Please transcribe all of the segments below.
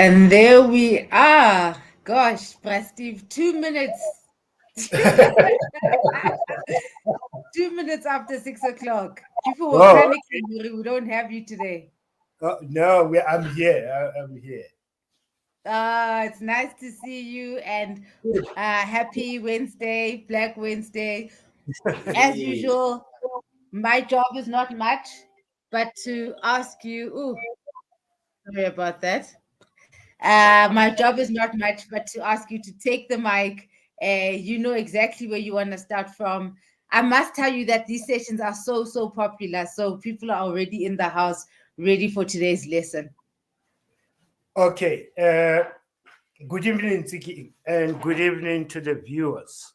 And there we are. Gosh, Steve, 2 minutes. 2 minutes after 6 o'clock. People were panicking. We don't have you today. No, I'm here. I'm here. It's nice to see you and happy Wednesday, Black Wednesday. As usual, my job is not much, but to ask you, sorry about that. My job is not much, but to ask you to take the mic. You know exactly where you want to start from. I must tell you that these sessions are so popular. So people are already in the house ready for today's lesson. Okay. Good evening, Tiki, and good evening to the viewers.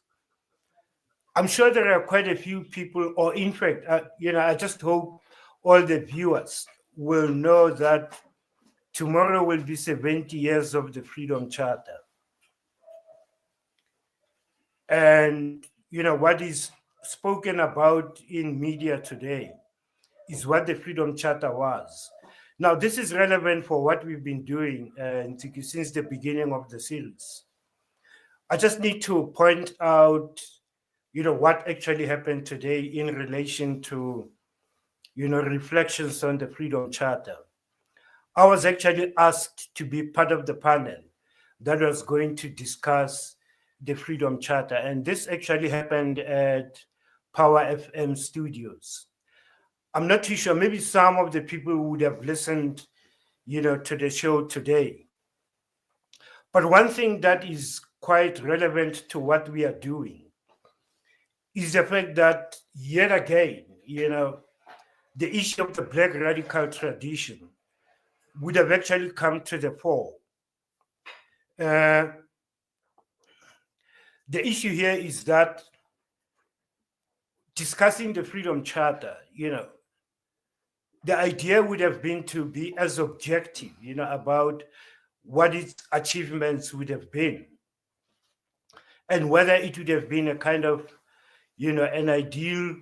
I'm sure there are quite a few people, or in fact, I just hope all the viewers will know that tomorrow will be 70 years of the Freedom Charter. And, what is spoken about in media today is what the Freedom Charter was. Now, this is relevant for what we've been doing since the beginning of the series. I just need to point out, what actually happened today in relation to, reflections on the Freedom Charter. I was actually asked to be part of the panel that was going to discuss the Freedom Charter. And this actually happened at Power FM Studios. I'm not too sure. Maybe some of the people would have listened, to the show today. But one thing that is quite relevant to what we are doing is the fact that yet again, the issue of the Black radical tradition would have actually come to the fore. The issue here is that discussing the Freedom Charter, the idea would have been to be as objective, about what its achievements would have been and whether it would have been a kind of, an ideal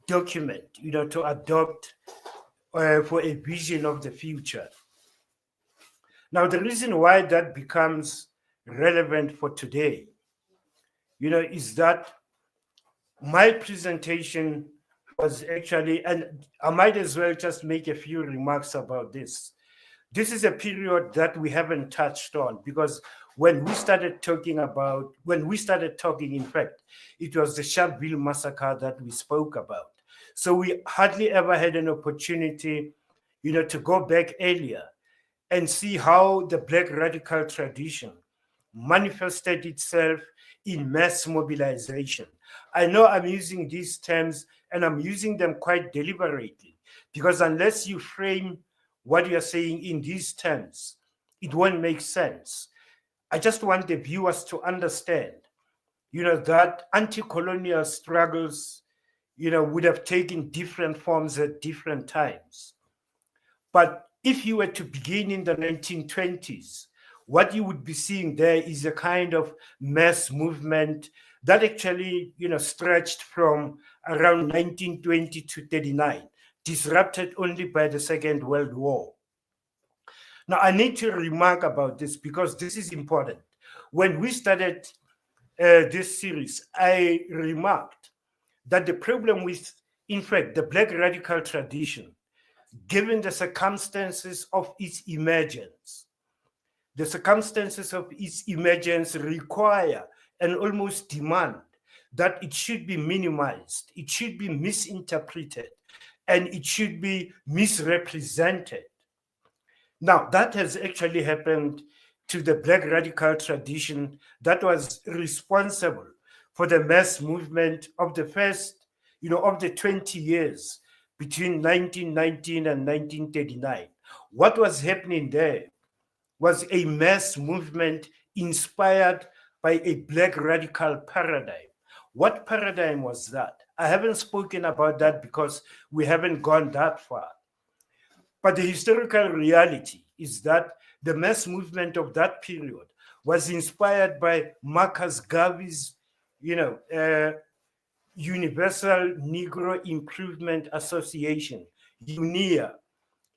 document, to adopt for a vision of the future. Now, the reason why that becomes relevant for today, is that my presentation was actually, and I might as well just make a few remarks about this. This is a period that we haven't touched on because when we started talking, in fact, it was the Sharpeville massacre that we spoke about. So we hardly ever had an opportunity, to go back earlier and see how the Black radical tradition manifested itself in mass mobilization. I know I'm using these terms and I'm using them quite deliberately because unless you frame what you're saying in these terms, it won't make sense. I just want the viewers to understand, that anti-colonial struggles, would have taken different forms at different times. But if you were to begin in the 1920s, what you would be seeing there is a kind of mass movement that actually, stretched from around 1920 to 39, disrupted only by the Second World War. Now, I need to remark about this because this is important. When we started this series, I remarked that the problem with, in fact, the Black radical tradition, given the circumstances of its emergence, require and almost demand that it should be minimized, it should be misinterpreted, and it should be misrepresented. Now, that has actually happened to the Black radical tradition that was responsible for the mass movement of the first, of the 20 years between 1919 and 1939. What was happening there was a mass movement inspired by a Black radical paradigm. What paradigm was that? I haven't spoken about that because we haven't gone that far. But the historical reality is that the mass movement of that period was inspired by Marcus Garvey's, Universal Negro Improvement Association, UNIA,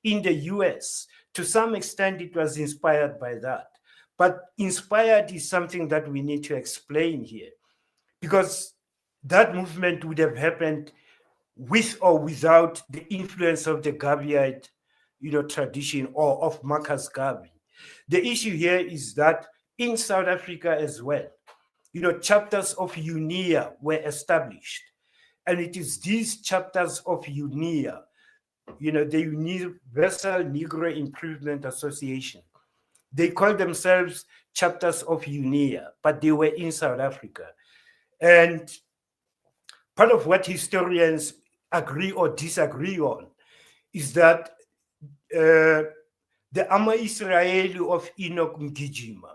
in the US, To some extent, it was inspired by that. But inspired is something that we need to explain here, because that movement would have happened with or without the influence of the Garveyite, tradition, or of Marcus Garvey. The issue here is that in South Africa as well, chapters of UNIA were established. And it is these chapters of UNIA, the Universal Negro Improvement Association, they call themselves chapters of UNIA, but they were in South Africa. And part of what historians agree or disagree on is that the Ama Israeli of Enoch Mgijima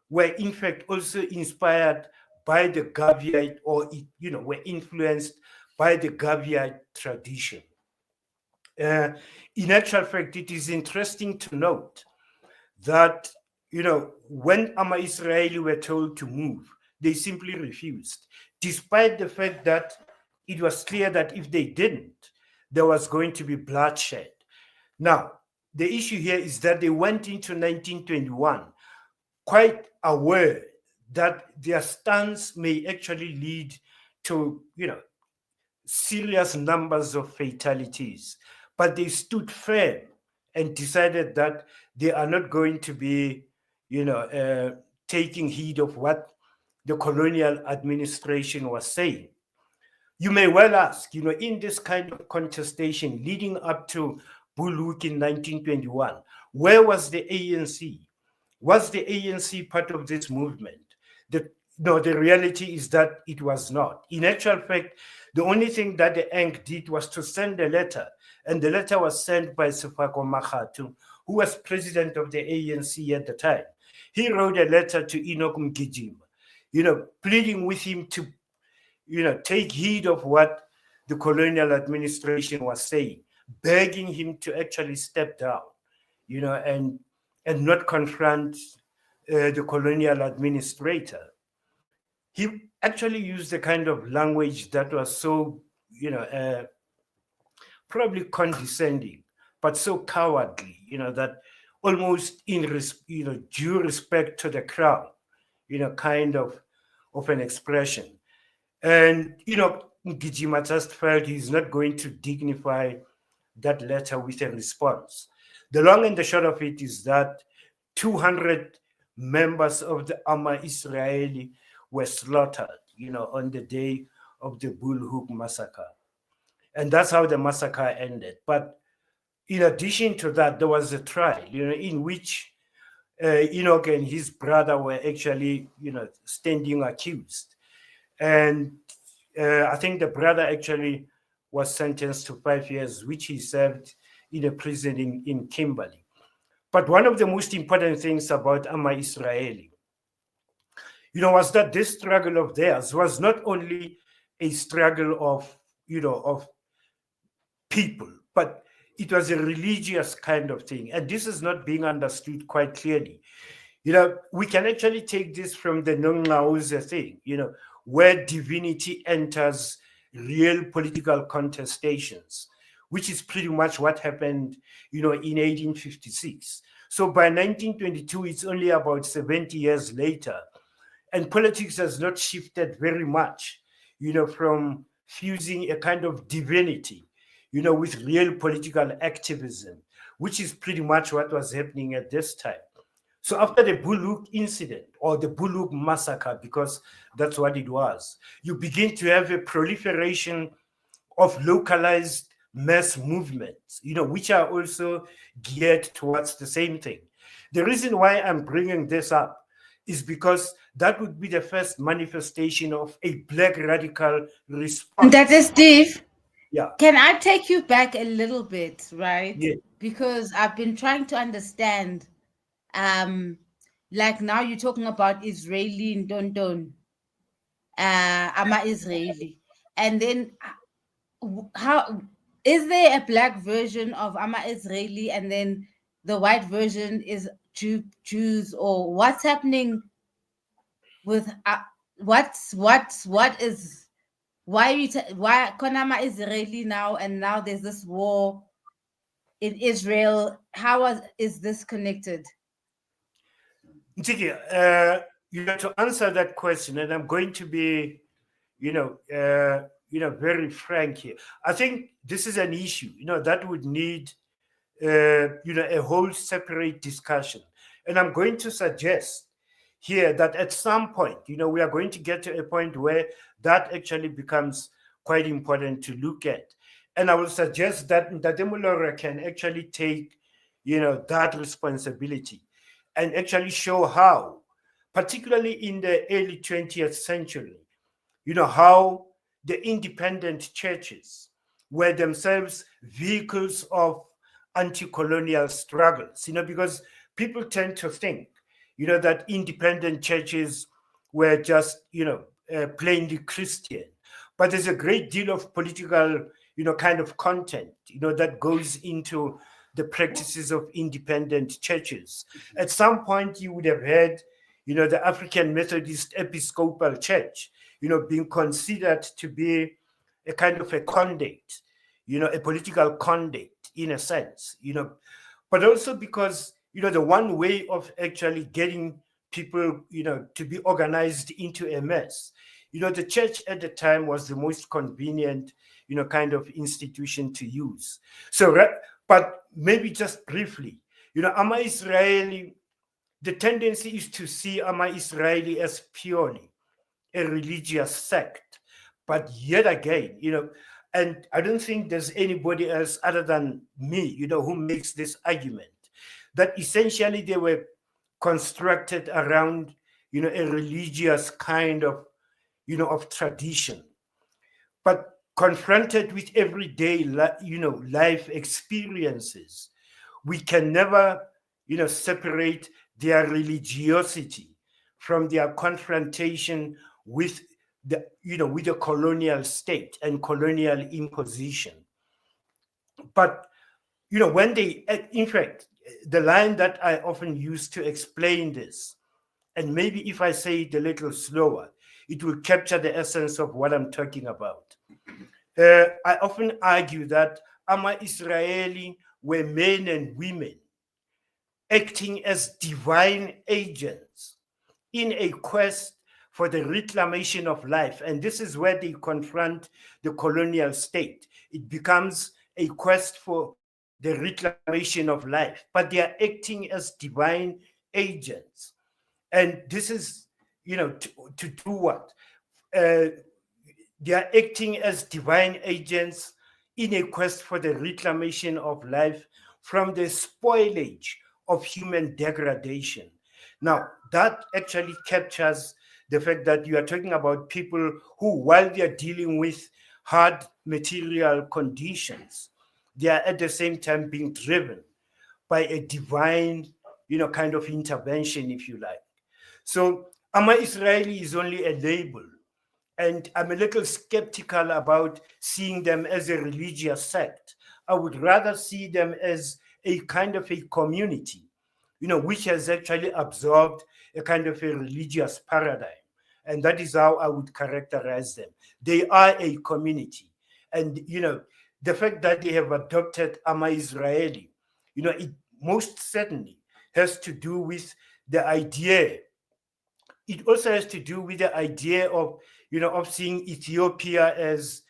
were in fact also inspired by the Garveyite, or were influenced by the Garveyite tradition. In actual fact, it is interesting to note that when Ama Israeli were told to move, they simply refused, despite the fact that it was clear that if they didn't, there was going to be bloodshed. Now, the issue here is that they went into 1921 quite aware that their stance may actually lead to, serious numbers of fatalities. But they stood firm and decided that they are not going to be, taking heed of what the colonial administration was saying. You may well ask, in this kind of contestation leading up to Bulhoek in 1921, where was the ANC? Was the ANC part of this movement? No, the reality is that it was not. In actual fact, the only thing that the ANC did was to send a letter, and the letter was sent by Sefako Makatu, who was president of the ANC at the time. He wrote a letter to Enoch Mgijima, pleading with him to, take heed of what the colonial administration was saying, begging him to actually step down, and not confront the colonial administrator. He actually used the kind of language that was so, probably condescending, but so cowardly, that almost in, due respect to the crown, kind of an expression. And, Ngijima just felt he's not going to dignify that letter with a response. The long and the short of it is that 200 members of the Ama Israeli were slaughtered, on the day of the Bulhoek massacre. And that's how the massacre ended. But in addition to that, there was a trial, in which Enoch and his brother were actually, standing accused. And I think the brother actually was sentenced to 5 years, which he served in a prison in Kimberley. But one of the most important things about Ama Israeli, was that this struggle of theirs was not only a struggle of, of people, but it was a religious kind of thing. And this is not being understood quite clearly. We can actually take this from the Nongauze thing, where divinity enters real political contestations, which is pretty much what happened, in 1856. So by 1922, it's only about 70 years later. And politics has not shifted very much, from fusing a kind of divinity, with real political activism, which is pretty much what was happening at this time. So after the Bulhoek incident, or the Bulhoek massacre, because that's what it was, you begin to have a proliferation of localized mass movements, which are also geared towards the same thing. The reason why I'm bringing this up is because that would be the first manifestation of a Black radical response. That is Steve. Yeah. Can I take you back a little bit, right? Yeah. Because I've been trying to understand. Like now you're talking about Israeli Ndonton, Ama Israeli, and then how is there a black version of Ama Israeli, and then the white version is Jews, or what's happening with what is why Konama Israeli now, and now there's this war in Israel? Is this connected? Ntiki, to answer that question, and I'm going to be, very frank here. I think this is an issue, that would need, a whole separate discussion. And I'm going to suggest here that at some point, we are going to get to a point where that actually becomes quite important to look at. And I will suggest that Ndademulora can actually take, that responsibility and actually show how, particularly in the early 20th century, how the independent churches were themselves vehicles of anti-colonial struggles, because people tend to think, that independent churches were just, plainly Christian. But there's a great deal of political, kind of content, that goes into the practices of independent churches. At some point, you would have heard, the African Methodist Episcopal Church, being considered to be a kind of a conduit, a political conduit in a sense, but also because, the one way of actually getting people, to be organized into a mess, the church at the time was the most convenient, kind of institution to use. So, but maybe just briefly, Ama Israeli, the tendency is to see Ama Israeli as purely a religious sect. But yet again, and I don't think there's anybody else other than me, who makes this argument that essentially they were constructed around, a religious kind of, of tradition. But confronted with everyday, life experiences, we can never, separate their religiosity from their confrontation with with the colonial state and colonial imposition. But when they, in fact, the line that I often use to explain this, and maybe if I say it a little slower, it will capture the essence of what I'm talking about. I often argue that Ama Israeli were men and women acting as divine agents in a quest for the reclamation of life. And this is where they confront the colonial state. It becomes a quest for the reclamation of life, but they are acting as divine agents. And this is, to do what? They are acting as divine agents in a quest for the reclamation of life from the spoilage of human degradation. Now, that actually captures the fact that you are talking about people who, while they are dealing with hard material conditions, they are at the same time being driven by a divine, kind of intervention, if you like. So, Ama Israeli is only a label. And I'm a little skeptical about seeing them as a religious sect. I would rather see them as a kind of a community, which has actually absorbed a kind of a religious paradigm. And that is how I would characterize them. They are a community. And, the fact that they have adopted Ama Israeli, it most certainly has to do with the idea. It also has to do with the idea of, of seeing Ethiopia as,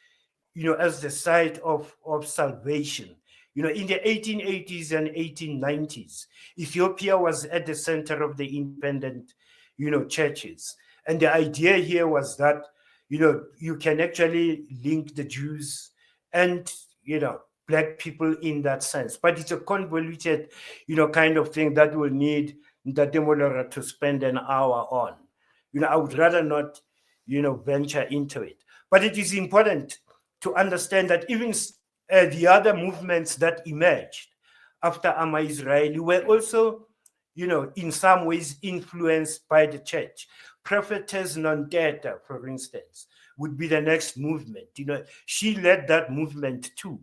as the site of salvation. In the 1880s and 1890s, Ethiopia was at the center of the independent, churches. And the idea here was that, you can actually link the Jews and, Black people in that sense. But it's a convoluted, kind of thing that will need the Demolora to spend an hour on. I would rather not, venture into it. But it is important to understand that even the other movements that emerged after Ama Israeli were also, in some ways influenced by the church. Prophetess Nonteta, for instance, would be the next movement. She led that movement too.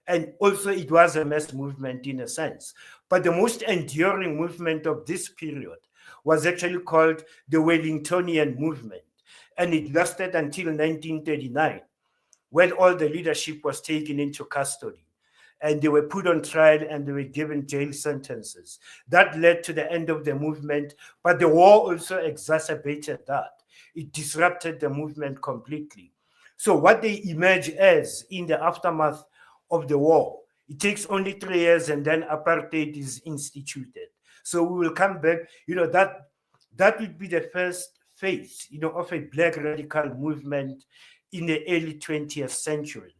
And also it was a mass movement in a sense. But the most enduring movement of this period was actually called the Wellingtonian movement. And it lasted until 1939, when all the leadership was taken into custody. and they were put on trial and they were given jail sentences. That led to the end of the movement, but the war also exacerbated that. It disrupted the movement completely. So what they emerge as in the aftermath of the war, it takes only 3 years and then apartheid is instituted. So we will come back, that would be the first phase, of a black radical movement in the early 20th century.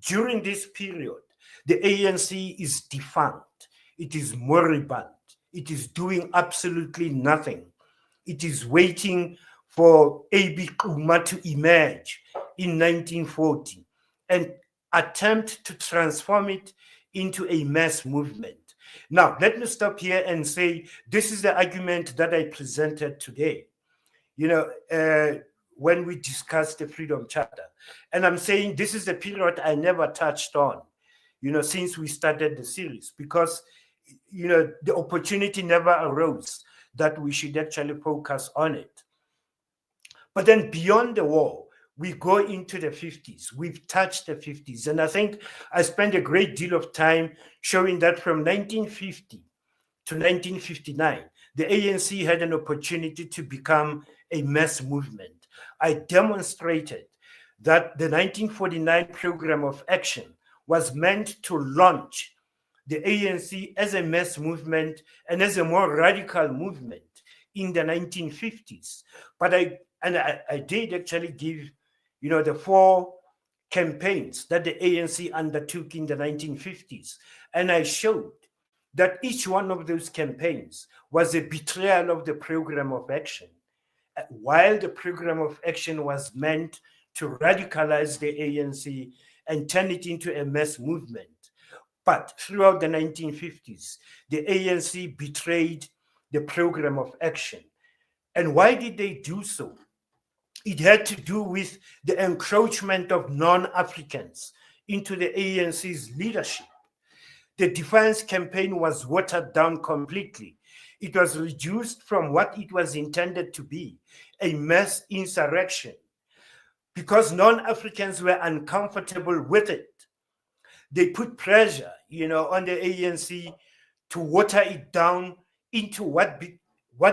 During this period, the ANC is defunct, it is moribund, it is doing absolutely nothing. It is waiting for A.B. Kuma to emerge in 1940 and attempt to transform it into a mass movement. Now, let me stop here and say this is the argument that I presented today, when we discussed the Freedom Charter. And I'm saying this is the period I never touched on, since we started the series, because, the opportunity never arose that we should actually focus on it. But then beyond the war, we go into the 50s. We've touched the 50s. And I think I spent a great deal of time showing that from 1950 to 1959, the ANC had an opportunity to become a mass movement. I demonstrated that the 1949 program of action was meant to launch the ANC as a mass movement and as a more radical movement in the 1950s. But I did actually give, the 4 campaigns that the ANC undertook in the 1950s. And I showed that each one of those campaigns was a betrayal of the program of action. While the program of action was meant to radicalize the ANC and turn it into a mass movement. But throughout the 1950s, the ANC betrayed the program of action. And why did they do so? It had to do with the encroachment of non-Africans into the ANC's leadership. The Defiance campaign was watered down completely. It was reduced from what it was intended to be, a mass insurrection, because non-Africans were uncomfortable with it. They put pressure, on the ANC to water it down into what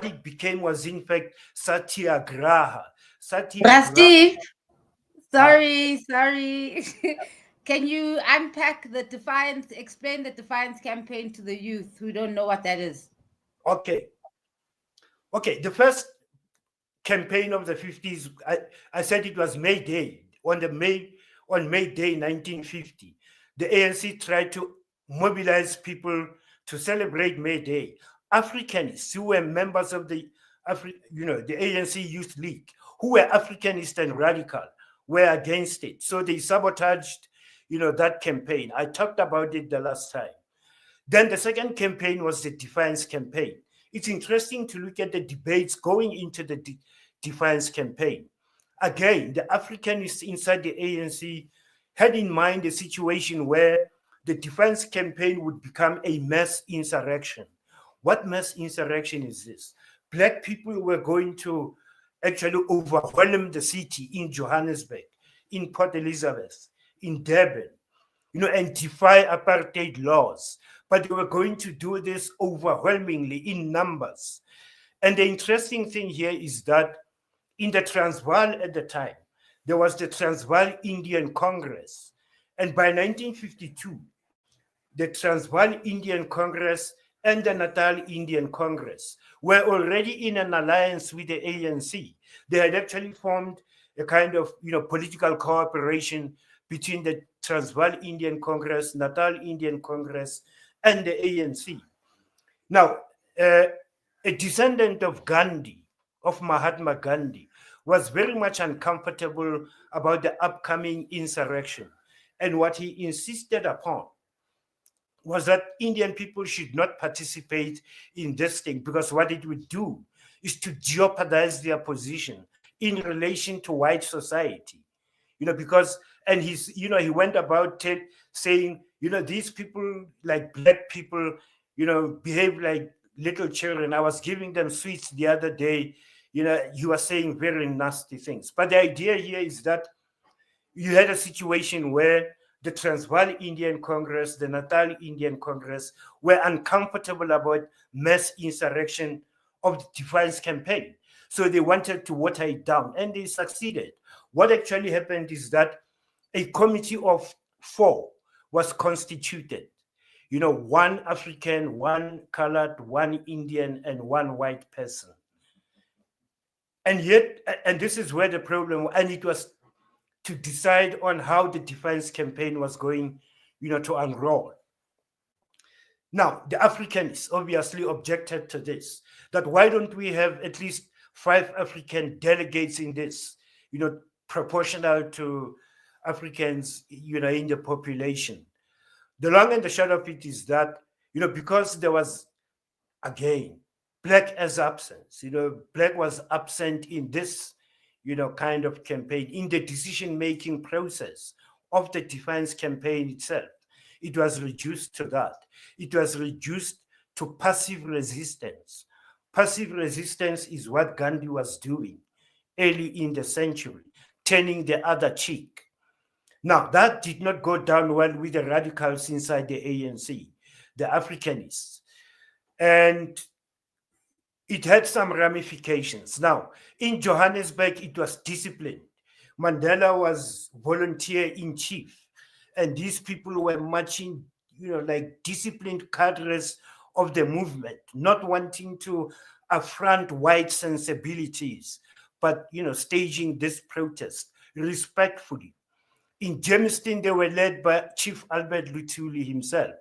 it became was in fact satyagraha. Steve, Ah, sorry. Can you unpack the Defiance, explain the Defiance campaign to the youth who don't know what that is? okay. The first campaign of the 50s, I said it was May Day. On May Day 1950, the ANC tried to mobilize people to celebrate May Day. Africanists who were members of the ANC Youth League, who were Africanist and radical, were against it. So they sabotaged, that campaign. I talked about it the last time. Then the second campaign was the Defiance campaign. It's interesting to look at the debates going into the Defiance campaign. Again, the Africanists inside the ANC had in mind a situation where the Defiance campaign would become a mass insurrection. What mass insurrection is this? Black people were going to actually overwhelm the city in Johannesburg, in Port Elizabeth, in Durban, and defy apartheid laws. But they were going to do this overwhelmingly in numbers. And the interesting thing here is that in the Transvaal at the time, there was the Transvaal Indian Congress. And by 1952, the Transvaal Indian Congress and the Natal Indian Congress were already in an alliance with the ANC. They had actually formed a kind of political cooperation between the Transvaal Indian Congress, Natal Indian Congress, and the ANC. Now, a descendant of Gandhi, of Mahatma Gandhi, was very much uncomfortable about the upcoming insurrection. And what he insisted upon was that Indian people should not participate in this thing, because what it would do is to jeopardize their position in relation to white society. Because, and he went about saying, these people, like black people, behave like little children. I was giving them sweets the other day. He was saying very nasty things. But the idea here is that you had a situation where the Transvaal Indian Congress, the Natal Indian Congress were uncomfortable about mass insurrection of the Defiance campaign. So they wanted to water it down, and they succeeded. What actually happened is that a committee of 4 was constituted. One African, one colored, one Indian, and one white person. And yet, and this is where the problem, and it was to decide on how the Defiance campaign was going, to unroll. Now, the Africans obviously objected to this, that why don't we have at least 5 African delegates in this, proportional to Africans, in the population. The long and the short of it is that, because there was, again, black as absence, black was absent in this, kind of campaign, in the decision-making process of the Defiance campaign itself. It was reduced to that. It was reduced to passive resistance. Passive resistance is what Gandhi was doing early in the century, turning the other cheek. Now, that did not go down well with the radicals inside the ANC, the Africanists. And it had some ramifications. Now, in Johannesburg, it was disciplined. Mandela was volunteer in chief, and these people were marching, like disciplined cadres of the movement, not wanting to affront white sensibilities, but, staging this protest respectfully. In Germiston, they were led by Chief Albert Luthuli himself.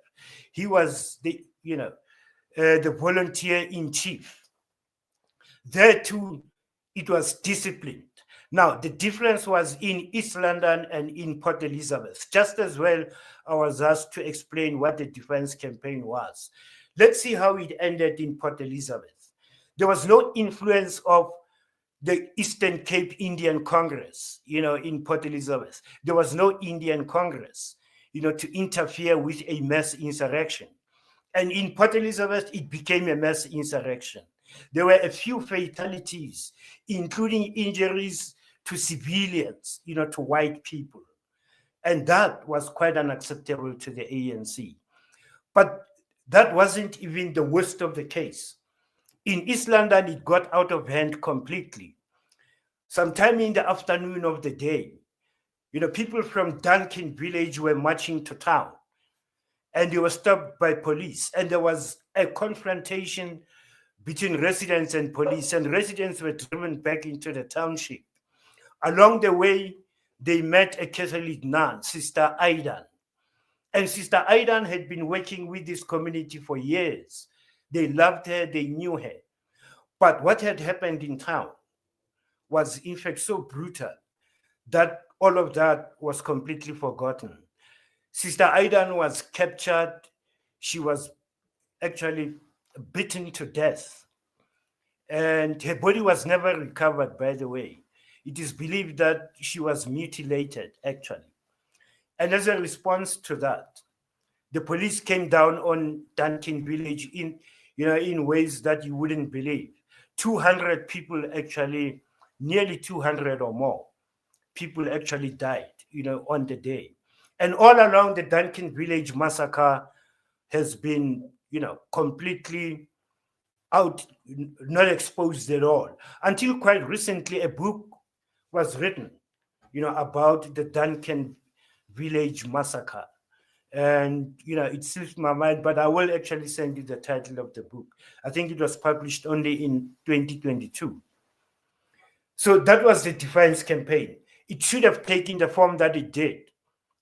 He was the volunteer in chief. There too, it was disciplined. Now, the difference was in East London and in Port Elizabeth. Just as well, I was asked to explain what the Defiance campaign was. Let's see how it ended in Port Elizabeth. There was no influence of the Eastern Cape Indian Congress, in Port Elizabeth. There was no Indian Congress, to interfere with a mass insurrection. And in Port Elizabeth, it became a mass insurrection. There were a few fatalities, including injuries to civilians, to white people. And that was quite unacceptable to the ANC. But that wasn't even the worst of the case. In East London, it got out of hand completely. Sometime in the afternoon of the day, people from Duncan village were marching to town, and they were stopped by police. And there was a confrontation between residents and police, and residents were driven back into the township. Along the way, they met a Catholic nun, Sister Aidan. And Sister Aidan had been working with this community for years. They loved her, they knew her. But what had happened in town was, in fact, so brutal that all of that was completely forgotten. Sister Aidan was captured. She was actually beaten to death. And her body was never recovered, by the way. It is believed that she was mutilated, actually. And as a response to that, the police came down on Duncan village in ways that you wouldn't believe. 200 people actually, nearly 200 or more people actually died, on the day. And all along, the Duncan village massacre has been, completely out, not exposed at all. Until quite recently, a book was written, about the Duncan village massacre. And, it slipped my mind, but I will actually send you the title of the book. I think it was published only in 2022. So that was the Defiance campaign. It should have taken the form that it did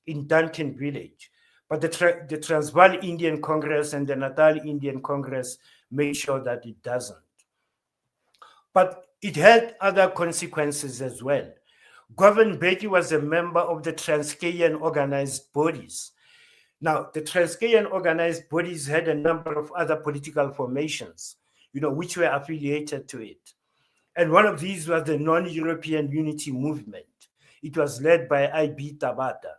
in Duncan village. But the Transvaal Indian Congress and the Natal Indian Congress made sure that it doesn't. But it had other consequences as well. Govan Beki was a member of the Transkeian organized bodies. Now, the Transkeian organized bodies had a number of other political formations, which were affiliated to it. And one of these was the Non-European Unity Movement. It was led by I.B. Tabata.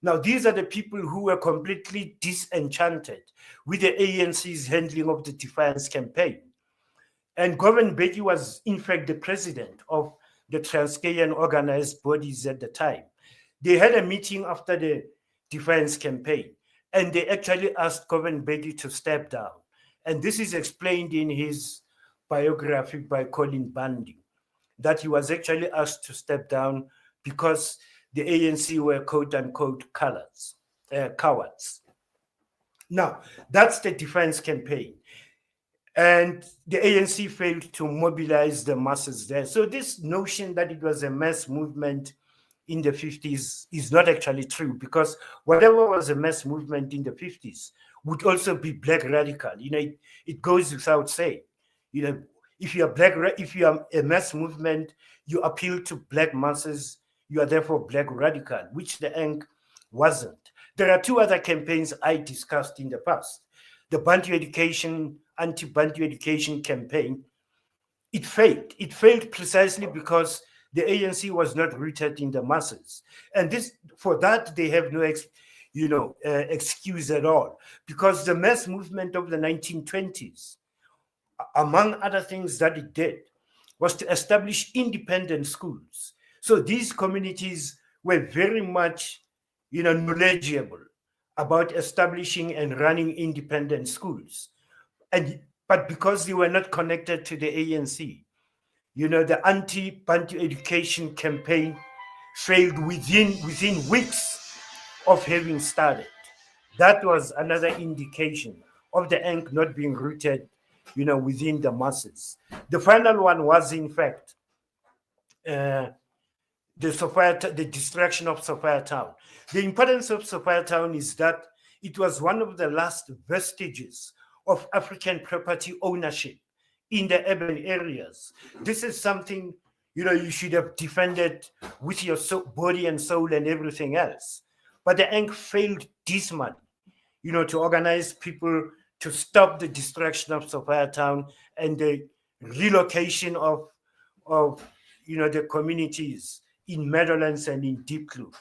Now, these are the people who were completely disenchanted with the ANC's handling of the Defiance campaign. And Govan Beki was, in fact, the president of the Transkeian organized bodies at the time. They had a meeting after the defiance campaign. And they actually asked Govan Bedi to step down. And this is explained in his biography by Colin Bundy, that he was actually asked to step down because the ANC were quote unquote cowards. Now, that's the defiance campaign. And the ANC failed to mobilize the masses there. So this notion that it was a mass movement in the 50s is not actually true, because whatever was a mass movement in the 50s would also be black radical. It goes without saying. If you are if you are a mass movement, you appeal to black masses, you are therefore black radical, which the ENC wasn't. There are two other campaigns I discussed in the past. The Bantu education, anti-Bantu education campaign, it failed. It failed precisely because the ANC was not rooted in the masses. And for that, they have no excuse at all. Because the mass movement of the 1920s, among other things that it did, was to establish independent schools. So these communities were very much, knowledgeable about establishing and running independent schools. But because they were not connected to the ANC, the anti-Bantu education campaign failed within weeks of having started. That was another indication of the ENC not being rooted, within the masses. The final one was, in fact, the destruction of Sophia Town. The importance of Sophia Town is that it was one of the last vestiges of African property ownership in the urban areas. This is something, you should have defended with your body and soul and everything else. But the ENC failed dismally, to organize people to stop the destruction of Sophia Town and the relocation of the communities in Meadowlands and in Deep Kloof.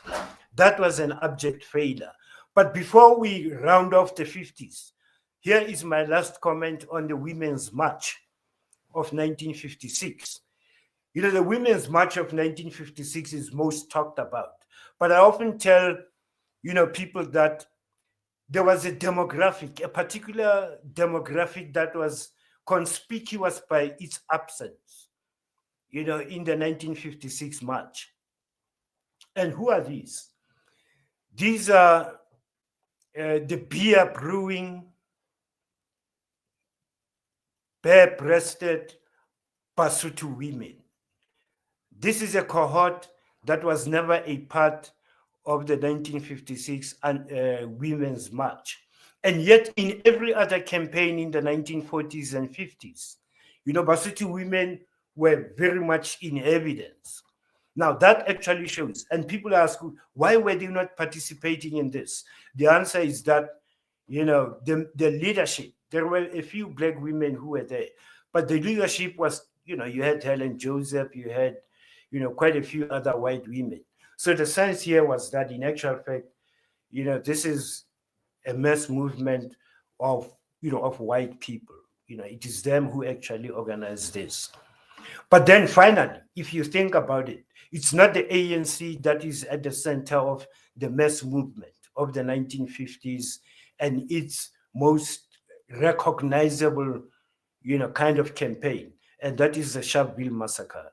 That was an abject failure. But before we round off the 50s, here is my last comment on the Women's March of 1956. The Women's March of 1956 is most talked about. But I often tell, people that there was a particular demographic that was conspicuous by its absence, in the 1956 March. And who are these? These are the beer brewing, bare-breasted Basotho women. This is a cohort that was never a part of the 1956 Women's March. And yet in every other campaign in the 1940s and 50s, Basotho women were very much in evidence. Now that actually shows, and people ask, why were they not participating in this? The answer is that, the leadership, there were a few black women who were there, but the leadership was, you had Helen Joseph, you had, quite a few other white women. So the sense here was that in actual fact, this is a mass movement of, of white people. It is them who actually organized this. But then finally, if you think about it, it's not the ANC that is at the center of the mass movement of the 1950s and its most recognizable, kind of campaign, and that is the Sharpeville massacre.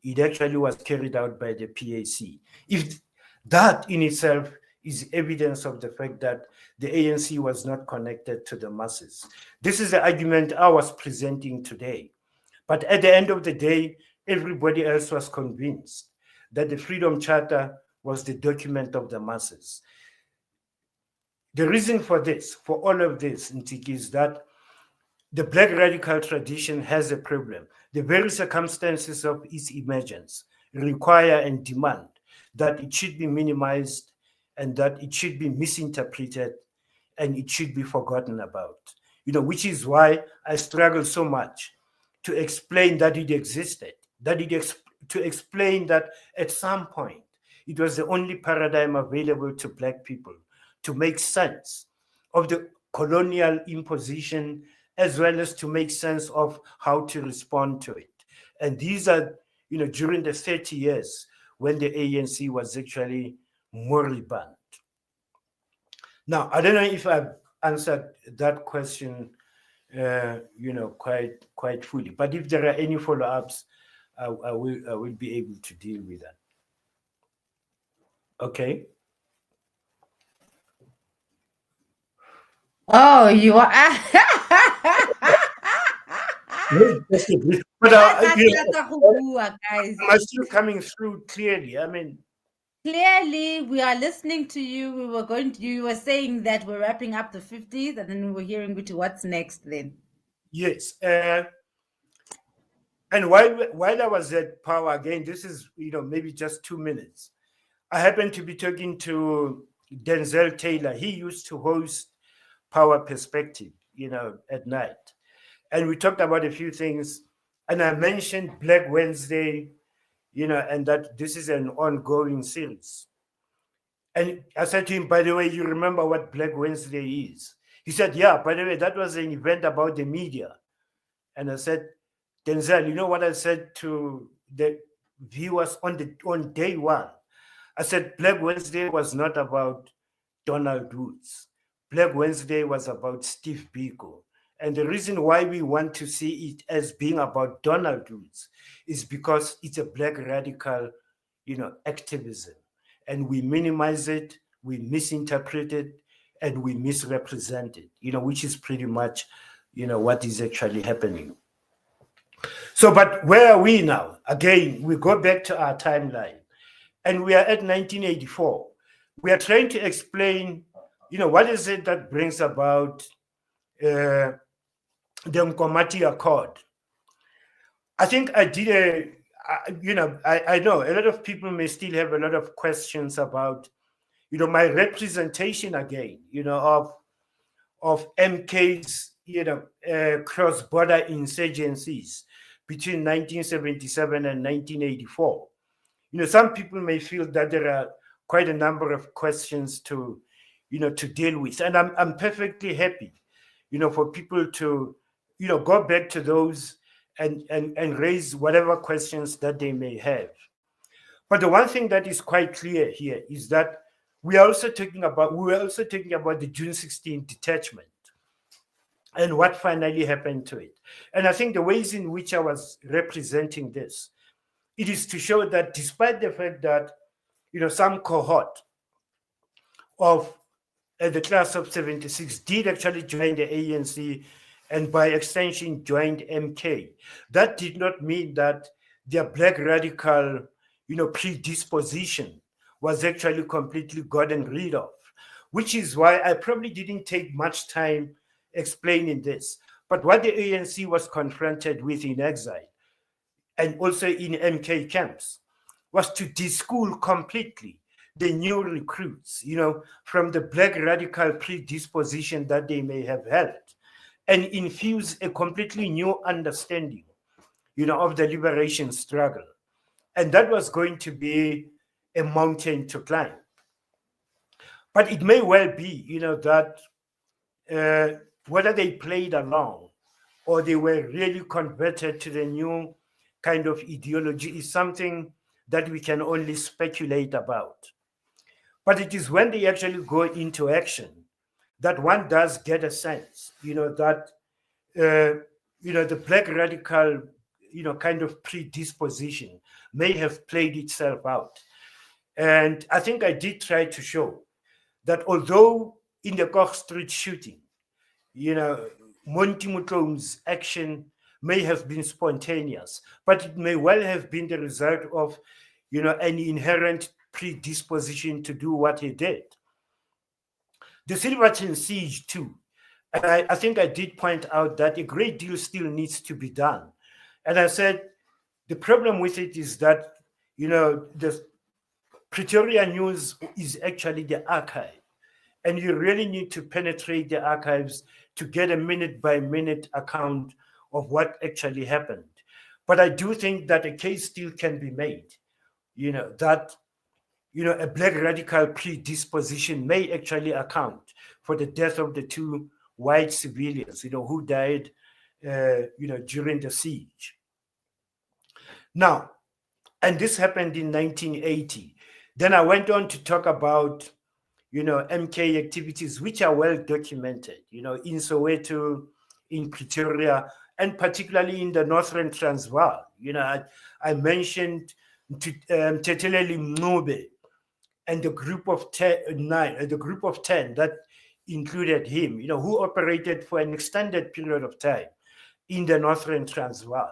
It actually was carried out by the PAC. If that in itself is evidence of the fact that the ANC was not connected to the masses. This is the argument I was presenting today. But at the end of the day, everybody else was convinced that the Freedom Charter was the document of the masses. The reason for this, for all of this, Ntiki, is that the Black radical tradition has a problem. The very circumstances of its emergence require and demand that it should be minimized and that it should be misinterpreted and it should be forgotten about. Which is why I struggle so much to explain that it existed, to explain that at some point it was the only paradigm available to Black people to make sense of the colonial imposition, as well as to make sense of how to respond to it. And these are, during the 30 years when the ANC was actually moribund. Now, I don't know if I've answered that question, quite fully. But if there are any follow-ups, I will be able to deal with that. Okay. Oh, you are. Maybe just a bit. But Guys. am I still coming through clearly? I mean, Clearly, we are listening to you. You were saying that we're wrapping up the 50s, and then we were hearing you to what's next then. yes. And while I was at Power again, this is maybe just 2 minutes. I happened to be talking to Denzel Taylor. He used to host Power Perspective, at night, and we talked about a few things. And I mentioned Black Wednesday, and that this is an ongoing series. And I said to him, by the way, you remember what Black Wednesday is? He said, yeah, by the way, that was an event about the media. And I said, Denzel, you know what I said to the viewers on day one? I said Black Wednesday was not about Donald Woods. Black Wednesday was about Steve Biko. And the reason why we want to see it as being about Donald Woods is because it's a black radical, activism. And we minimize it, we misinterpret it, and we misrepresent it, which is pretty much, what is actually happening. So, but where are we now? Again, we go back to our timeline, and we are at 1984. We are trying to explain, what is it that brings about the Nkomati Accord. I think I did I know a lot of people may still have a lot of questions about, my representation again, of MK's, cross-border insurgencies between 1977 and 1984. Some people may feel that there are quite a number of questions to deal with, and I'm perfectly happy, for people to, go back to those and raise whatever questions that they may have. But the one thing that is quite clear here is that we were also talking about the June 16 detachment and what finally happened to it. And I think the ways in which I was representing this, it is to show that despite the fact that, some cohort of the class of 76 did actually join the ANC and by extension joined MK, that did not mean that their black radical, predisposition was actually completely gotten rid of, which is why I probably didn't take much time explaining this. But what the ANC was confronted with in exile and also in MK camps was to deschool completely the new recruits, from the black radical predisposition that they may have held, and infuse a completely new understanding, of the liberation struggle. And that was going to be a mountain to climb. But it may well be, that whether they played along or they were really converted to the new kind of ideology is something that we can only speculate about. But it is when they actually go into action that one does get a sense, that the black radical, kind of predisposition may have played itself out. And I think I did try to show that although in the Koch Street shooting, Monty Mutlong's action may have been spontaneous, but it may well have been the result of, an inherent predisposition to do what he did. The Silverton siege too, and I think I did point out that a great deal still needs to be done. And I said the problem with it is that, the Pretoria News is actually the archive. And you really need to penetrate the archives to get a minute by minute account of what actually happened. But I do think that a case still can be made, that, a black radical predisposition may actually account for the death of the two white civilians, who died, during the siege. Now, and this happened in 1980. Then I went on to talk about, MK activities, which are well documented, in Soweto, in Pretoria, and particularly in the Northern Transvaal. I mentioned Teteleli Mncube and the group of 10 that included him, who operated for an extended period of time in the Northern Transvaal.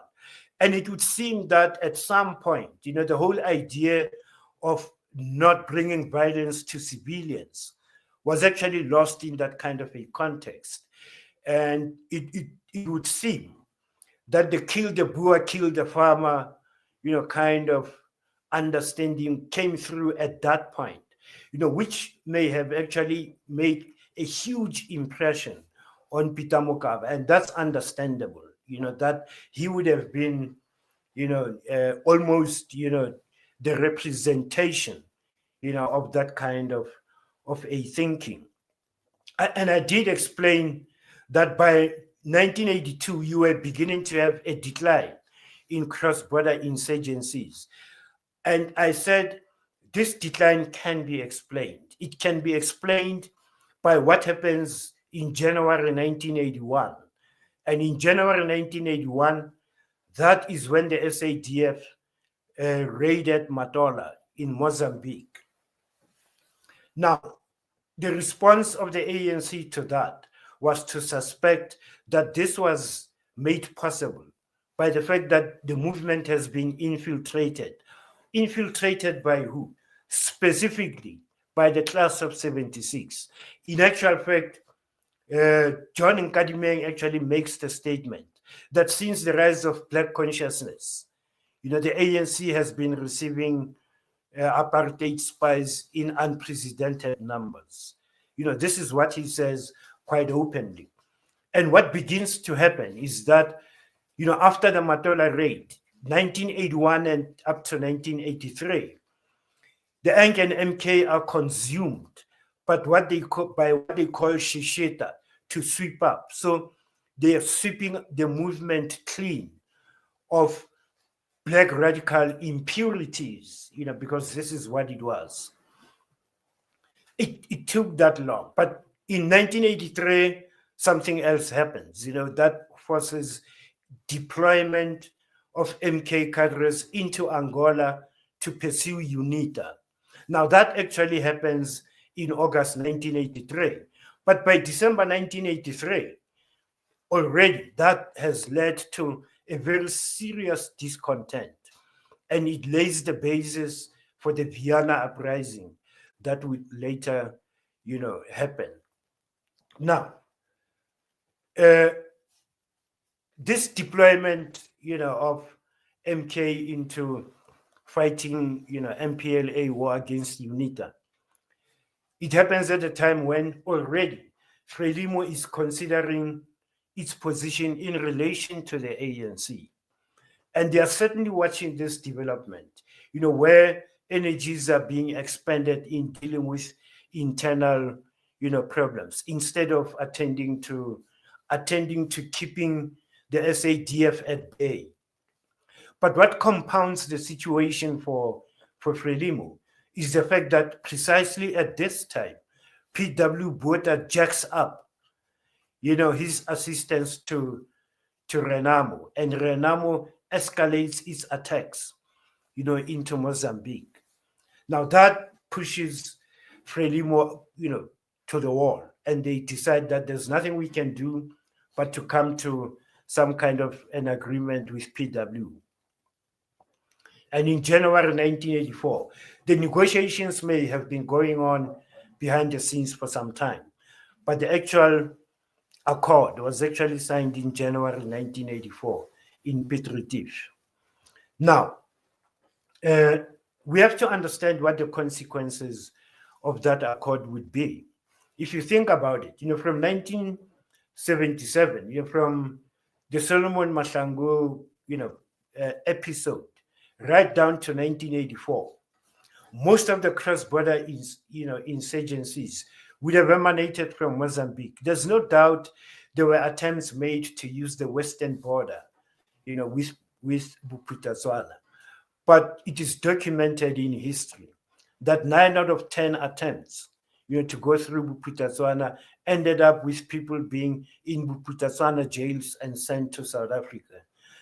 And it would seem that at some point, the whole idea of not bringing violence to civilians was actually lost in that kind of a context. And it would seem that the kill the Boer, kill the farmer, kind of understanding came through at that point, which may have actually made a huge impression on Peter Mokaba. And that's understandable, that he would have been, almost, the representation, of that kind of a thinking. And I did explain that by 1982, you were beginning to have a decline in cross-border insurgencies. And I said, this decline can be explained. It can be explained by what happens in January 1981. And in January 1981, that is when the SADF raided Matola in Mozambique. Now, the response of the ANC to that was to suspect that this was made possible by the fact that the movement has been infiltrated. Infiltrated by who? Specifically by the class of 76. In actual fact, John Nkadimeng actually makes the statement that since the rise of Black consciousness, the ANC has been receiving apartheid spies in unprecedented numbers. This is what he says quite openly. And what begins to happen is that, after the Matola raid, 1981 and up to 1983, the ANC and MK are consumed by what they call shishita, to sweep up. So they are sweeping the movement clean of Black radical impurities, because this is what it was. It took that long. But in 1983, something else happens, that forces deployment of MK cadres into Angola to pursue UNITA. Now, that actually happens in August 1983. But by December 1983, already that has led to a very serious discontent. And it lays the basis for the Vienna uprising that would later, happen. Now, this deployment, of MK into fighting, MPLA war against UNITA, it happens at a time when already Frelimo is considering its position in relation to the ANC. And they are certainly watching this development, where energies are being expended in dealing with internal, problems instead of attending to keeping the SADF at bay. But what compounds the situation for Frelimo is the fact that precisely at this time, P.W. Botha jacks up, his assistance to Renamo, and Renamo escalates its attacks, into Mozambique. Now that pushes Frelimo, to the wall, and they decide that there's nothing we can do but to come to some kind of an agreement with PW. And in January 1984, the negotiations may have been going on behind the scenes for some time, but the actual accord was actually signed in January 1984 in Piet Retief. Now, we have to understand what the consequences of that accord would be. If you think about it, from 1977, from the Solomon Mahlangu, episode, right down to 1984, most of the cross-border insurgencies would have emanated from Mozambique. There's no doubt there were attempts made to use the western border, with Bophuthatswana. But it is documented in history that 9 out of 10 attempts, to go through Bophuthatswana, ended up with people being in Bophuthatswana jails and sent to South Africa.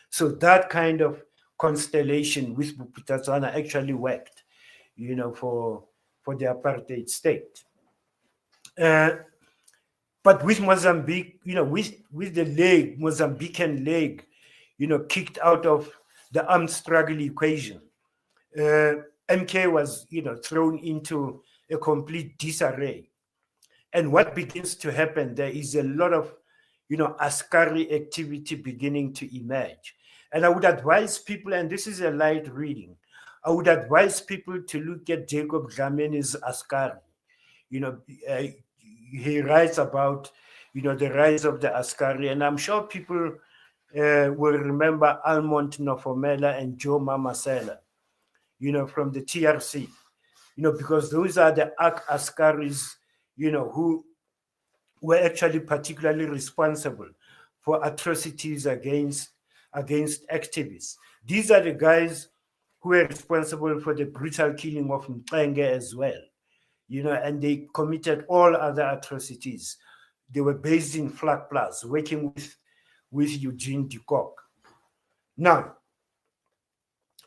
So that kind of constellation with Bophuthatswana actually worked, for the apartheid state. But with Mozambique, with the Mozambican leg, kicked out of the armed struggle equation, MK was, thrown into a complete disarray. And what begins to happen there is a lot of, Askari activity beginning to emerge. And I would advise people, and this is a light reading, I would advise people to look at Jacob Dlamene's Askari. He writes about, the rise of the Askari, and I'm sure people will remember Almont Nofomela and Joe Mamasela, from the TRC, because those are the Askaris, who were actually particularly responsible for atrocities against activists. These are the guys who were responsible for the brutal killing of Mxenge as well, and they committed all other atrocities. They were based in Flag Plus, working with Eugene de Kock. Now,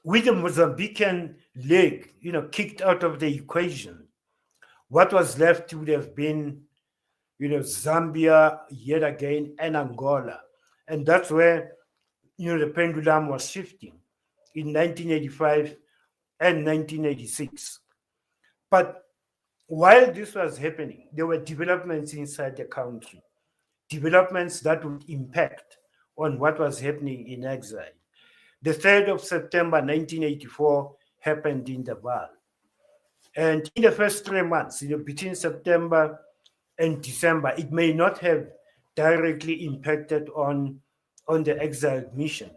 with the Mozambican leg, kicked out of the equation, what was left would have been, Zambia yet again and Angola. And that's where, the pendulum was shifting in 1985 and 1986. But while this was happening, there were developments inside the country, developments that would impact on what was happening in exile. The 3rd of September 1984 happened in the Vaal. And in the first 3 months, between September and December, it may not have directly impacted on the exile mission.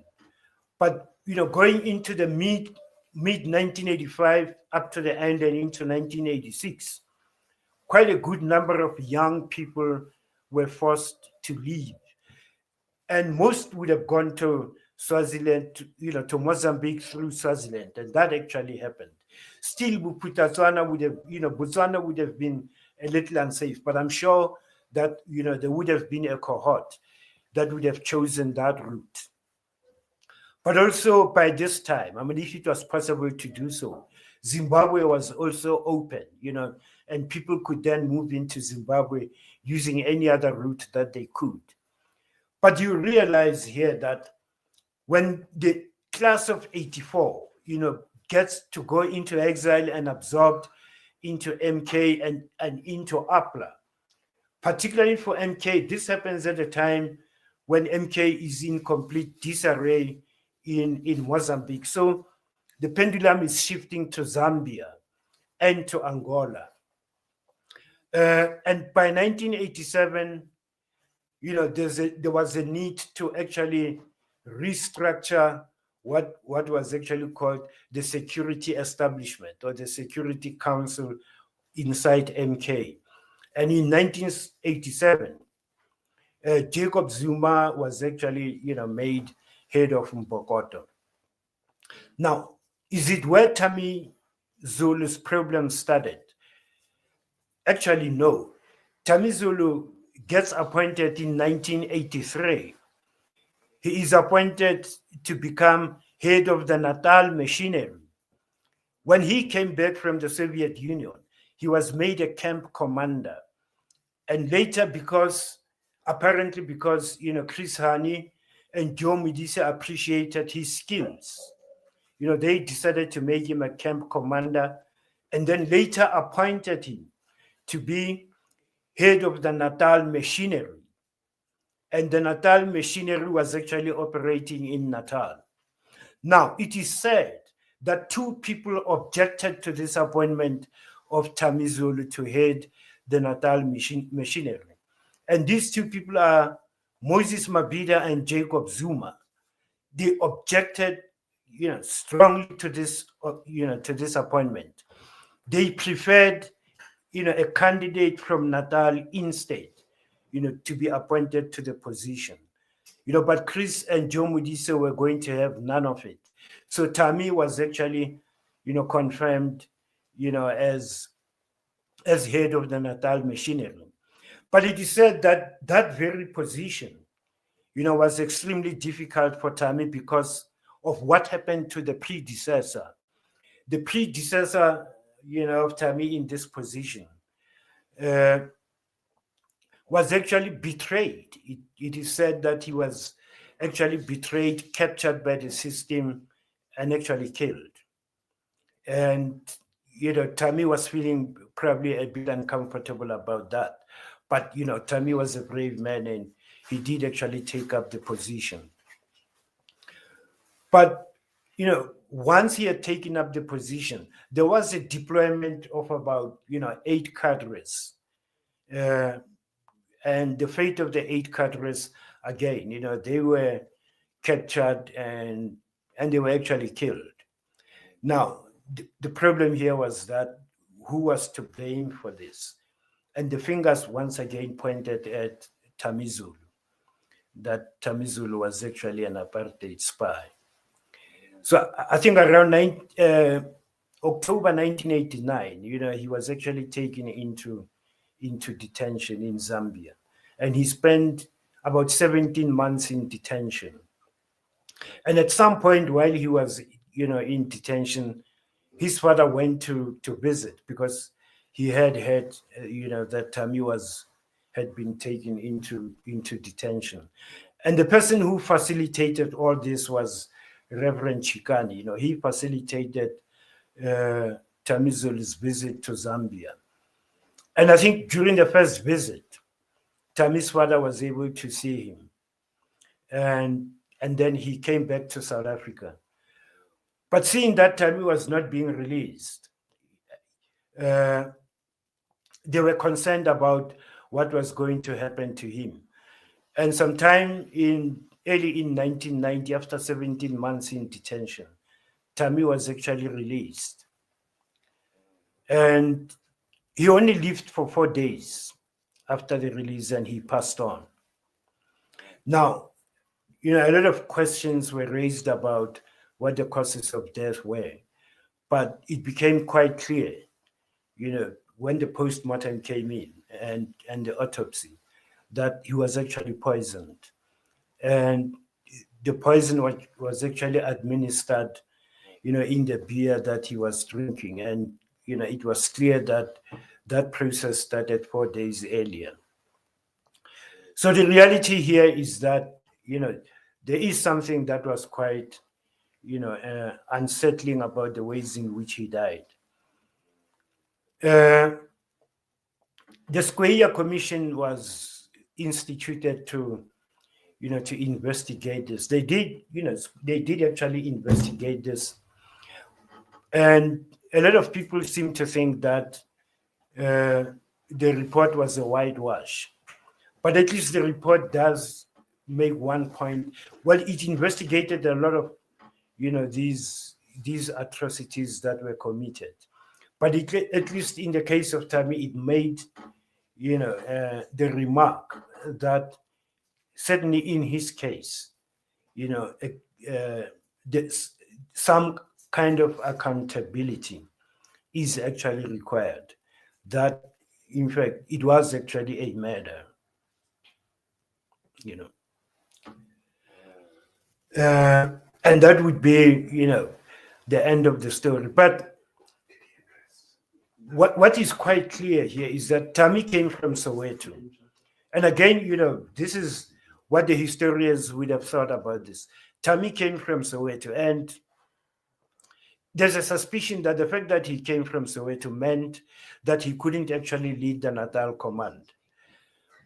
But, going into the mid 1985 up to the end and into 1986, quite a good number of young people were forced to leave. And most would have gone to Swaziland, to Mozambique through Swaziland, and that actually happened. Still, Bophuthatswana would have, Botswana would have been a little unsafe, but I'm sure that, there would have been a cohort that would have chosen that route. But also by this time, if it was possible to do so, Zimbabwe was also open, and people could then move into Zimbabwe using any other route that they could. But you realize here that when the class of 84, gets to go into exile and absorbed into MK and into APLA, particularly for MK, this happens at a time when MK is in complete disarray in Mozambique. So the pendulum is shifting to Zambia and to Angola. And by 1987, there was a need to actually restructure what was actually called the security establishment or the Security Council inside MK. And in 1987, Jacob Zuma was actually, made head of Mbokodo. Now, is it where Thami Zulu's problem started? Actually, no. Thami Zulu gets appointed in 1983. He is appointed to become head of the Natal machinery. When he came back from the Soviet Union, he was made a camp commander. And later, apparently because Chris Hani and Joe Medisa appreciated his skills, they decided to make him a camp commander and then later appointed him to be head of the Natal machinery. And the Natal machinery was actually operating in Natal. Now, it is said that 2 people objected to this appointment of Thami Zulu to head the Natal machinery. And these 2 people are Moses Mabhida and Jacob Zuma. They objected, strongly to this, to this appointment. They preferred, a candidate from Natal instead, to be appointed to the position. But Chris and Joe Medisa were going to have none of it. So Thami was actually, confirmed, as as head of the Natal machinery. But it is said that that very position, was extremely difficult for Thami because of what happened to the predecessor. The predecessor, of Thami in this position uh, was actually betrayed. It is said that he was actually betrayed, captured by the system, and actually killed. And Thami was feeling probably a bit uncomfortable about that. But Thami was a brave man, and he did actually take up the position. But once he had taken up the position, there was a deployment of about 8 cadres, uh, and the fate of the 8 cadres again. They were captured and they were actually killed. Now, the problem here was that who was to blame for this? And the fingers once again pointed at Thami Zulu, that Thami Zulu was actually an apartheid spy. So I think around October 1989, he was actually taken into detention in Zambia, and he spent about 17 months in detention. And at some point while he was, in detention, his father went to visit because he had heard, that Thami had been taken into detention, and the person who facilitated all this was Reverend Chikani. He facilitated uh, Thami Zulu's visit to Zambia, and I think during the first visit, Thami's father was able to see him, and then he came back to South Africa. But seeing that Thami was not being released, uh, they were concerned about what was going to happen to him. And sometime early in 1990, after 17 months in detention, Thami was actually released. And he only lived for 4 days after the release and he passed on. Now, a lot of questions were raised about what the causes of death were, but it became quite clear, when the post-mortem came in and the autopsy, that he was actually poisoned. And the poison was actually administered, in the beer that he was drinking. And, it was clear that that process started 4 days earlier. So the reality here is that, there is something that was quite, unsettling about the ways in which he died. The Square Commission was instituted to investigate this. They did actually investigate this, and a lot of people seem to think that the report was a whitewash, but at least the report does make one point. Well, it investigated a lot of these atrocities that were committed, but at least in the case of Thami, it made the remark that certainly in his case, there's some kind of accountability is actually required. That, in fact, it was actually a murder. You know, and that would be, the end of the story. But what is quite clear here is that Thami came from Soweto, and again, this is what the historians would have thought about this. Thami came from Soweto, and there's a suspicion that the fact that he came from Soweto meant that he couldn't actually lead the Natal command.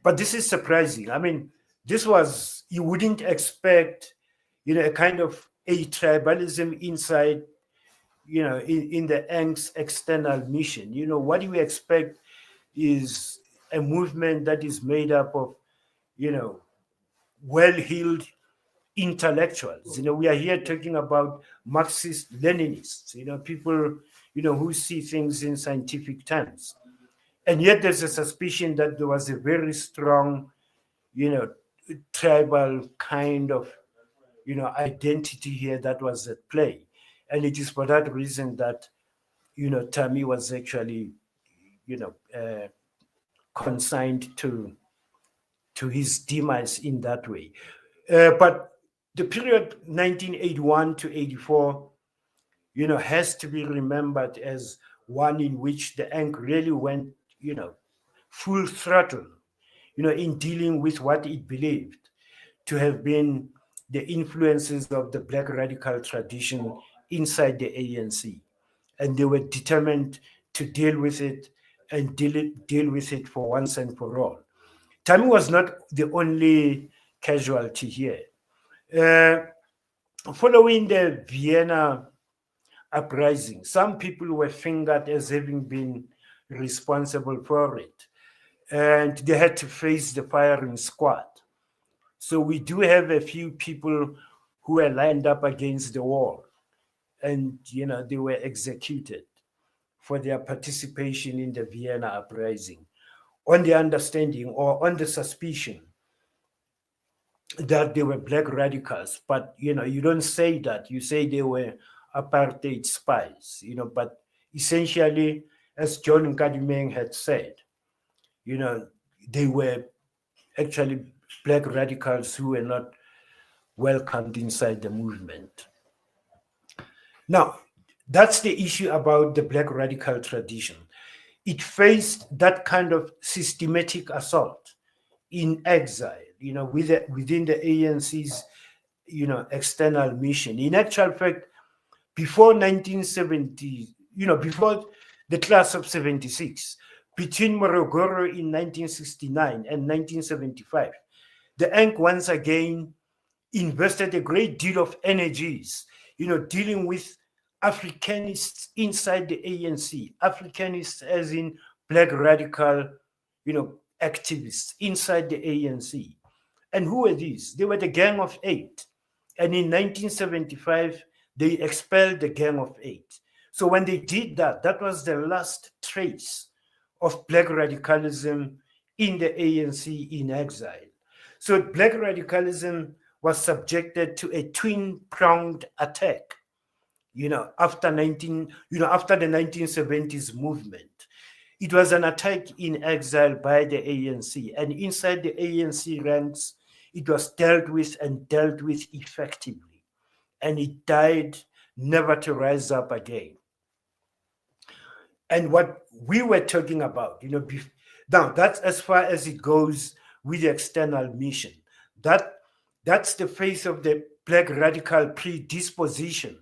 But this is surprising. I mean, you wouldn't expect, a kind of a tribalism inside, in the external mission. What do we expect is a movement that is made up of, well-heeled intellectuals. We are here talking about Marxist Leninists, people, who see things in scientific terms. And yet there's a suspicion that there was a very strong, tribal kind of, identity here that was at play. And it is for that reason that, Thami was actually, consigned to his demise in that way. But the period 1981 to 84, has to be remembered as one in which the ANC really went, full throttle, in dealing with what it believed to have been the influences of the Black radical tradition inside the ANC. And they were determined to deal with it and deal with it for once and for all. Thami was not the only casualty here. Following the Vienna uprising, some people were fingered as having been responsible for it, and they had to face the firing squad. So we do have a few people who were lined up against the wall, and they were executed for their participation in the Vienna uprising on the understanding or on the suspicion that they were black radicals. But you don't say that. You say they were apartheid spies, but essentially, as John Nkadimeng had said, they were actually black radicals who were not welcomed inside the movement. Now, that's the issue about the black radical tradition. It faced that kind of systematic assault in exile, within the ANC's, external mission. In actual fact, before 1970, before the class of 76, between Morogoro in 1969 and 1975, the ANC once again invested a great deal of energies, dealing with Africanists inside the ANC, Africanists as in black radical, activists inside the ANC. And who were these? They were the Gang of Eight. And in 1975, they expelled the Gang of Eight. So when they did that, that was the last trace of black radicalism in the ANC in exile. So black radicalism was subjected to a twin-pronged attack, after the 1970s movement. It was an attack in exile by the ANC, and inside the ANC ranks, it was dealt with effectively, and it died never to rise up again. And what we were talking about, now that's as far as it goes with the external mission. That's the face of the black radical predisposition,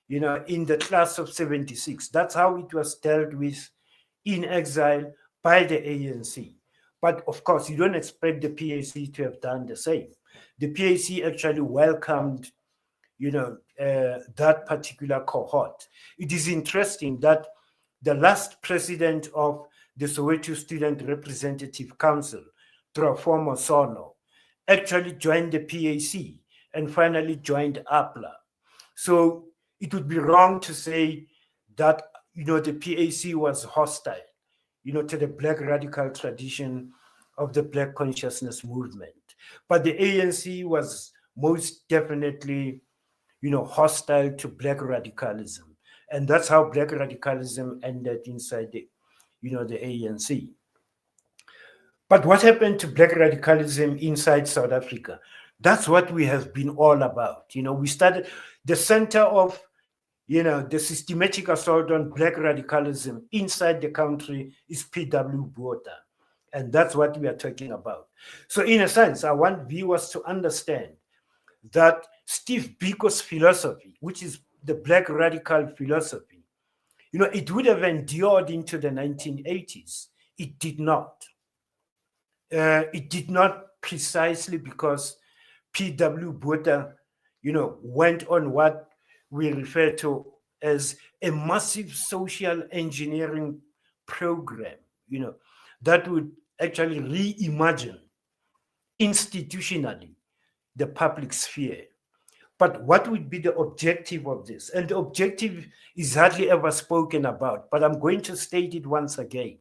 in the class of 76. That's how it was dealt with in exile by the ANC. But of course, you don't expect the PAC to have done the same. The PAC actually welcomed, that particular cohort. It is interesting that the last president of the Soweto Student Representative Council, Trafomo Sono, actually joined the PAC and finally joined APLA. So it would be wrong to say that, the PAC was hostile, to the black radical tradition of the black consciousness movement. But the ANC was most definitely, hostile to black radicalism. And that's how black radicalism ended inside the ANC. But what happened to black radicalism inside South Africa? That's what we have been all about. We started the center of, the systematic assault on black radicalism inside the country is P.W. Botha. And that's what we are talking about. So in a sense, I want viewers to understand that Steve Biko's philosophy, which is the black radical philosophy, it would have endured into the 1980s. It did not. It did not precisely because P.W. Botha, went on what we refer to as a massive social engineering program, that would actually reimagine institutionally the public sphere. But what would be the objective of this? And the objective is hardly ever spoken about, but I'm going to state it once again.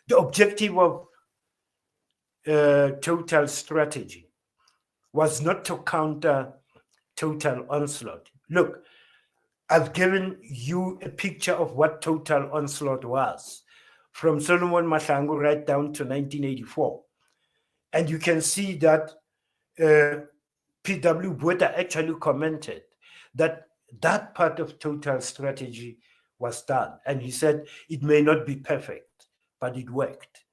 The objective of total strategy was not to counter total onslaught. Look, I've given you a picture of what total onslaught was. from Solomon Mahlangu right down to 1984. And you can see that P.W. Botha actually commented that that part of total strategy was done. And he said it may not be perfect, but it worked.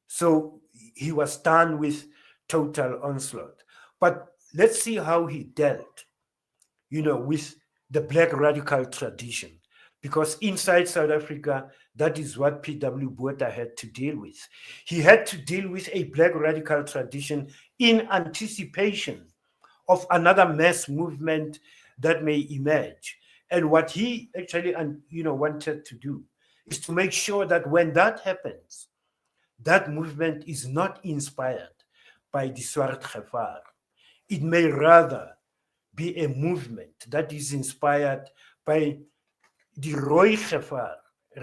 So he was done with total onslaught. But let's see how he dealt, with the black radical tradition. Because inside South Africa, that is what P.W. Botha had to deal with. He had to deal with a black radical tradition in anticipation of another mass movement that may emerge. And what he actually, wanted to do is to make sure that when that happens, that movement is not inspired by the Swart Gevaar. It may rather be a movement that is inspired by the Rooi Gevaar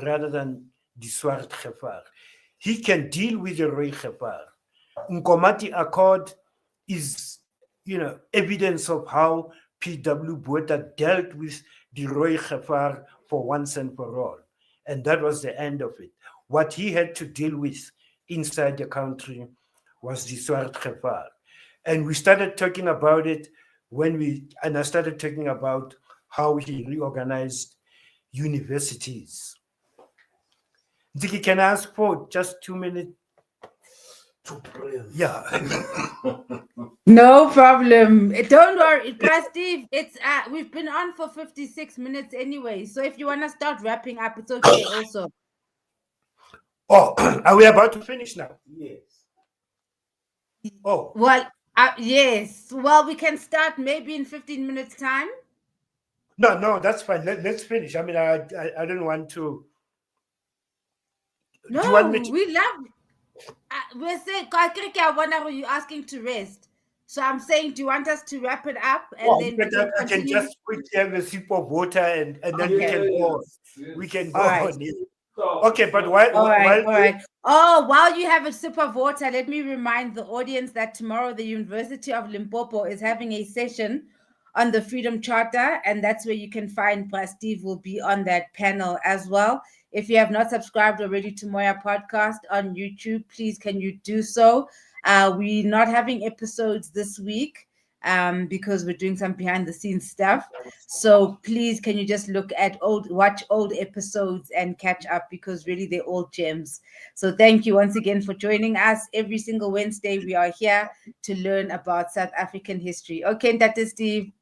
rather than the Swart Gevaar. He can deal with the Rooi Gevaar. Nkomati Accord is, evidence of how P.W. Botha dealt with the Rooi Gevaar for once and for all. And that was the end of it. What he had to deal with inside the country was the Swart Gevaar. And we started talking about it and I started talking about how he reorganized universities. Ziki, can I ask for just 2 minutes? Yeah. No problem. Don't worry, Pastor Steve. It's we've been on for 56 minutes anyway. So if you want to start wrapping up, it's okay also. Oh, are we about to finish now? Yes. Oh. Well, yes. Well, we can start maybe in 15 minutes time. No, that's fine. Let's finish. I mean, I don't want to. No, do you want me to... we love. We're saying, you're asking to rest. So I'm saying, do you want us to wrap it up and then we can I can just quickly have a sip of water and then we can go on. Yes. We can go All right. on. Okay, but while all right. Oh, while you have a sip of water, let me remind the audience that tomorrow the University of Limpopo is having a session on the Freedom Charter, and that's where you can find Steve will be on that panel as well. If you have not subscribed already to Moya Podcast on YouTube, please can you do so? We're not having episodes this week because we're doing some behind the scenes stuff. So please, can you just watch old episodes and catch up, because really they're all gems. So thank you once again for joining us. Every single Wednesday, we are here to learn about South African history. Okay, that is Steve.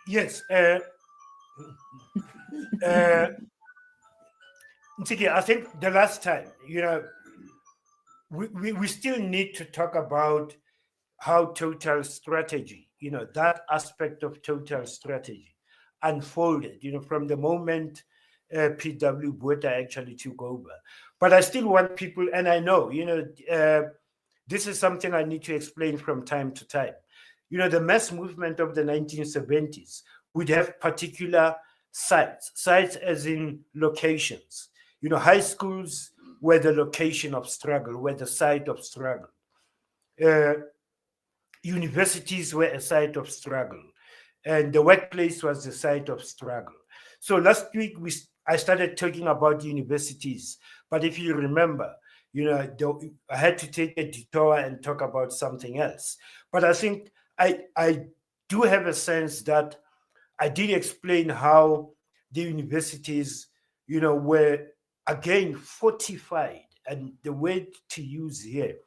Yes. Ntiki, I think the last time, we still need to talk about how total strategy, that aspect of total strategy unfolded, from the moment P.W. Botha actually took over. But I still want people, and I know, this is something I need to explain from time to time. The mass movement of the 1970s would have particular sites as in locations. High schools were the location of struggle, were the site of struggle. Universities were a site of struggle, and the workplace was the site of struggle. So last week I started talking about universities, but if you remember, I had to take a detour and talk about something else. But I think I do have a sense that I did explain how the universities, were again fortified, and the word to use here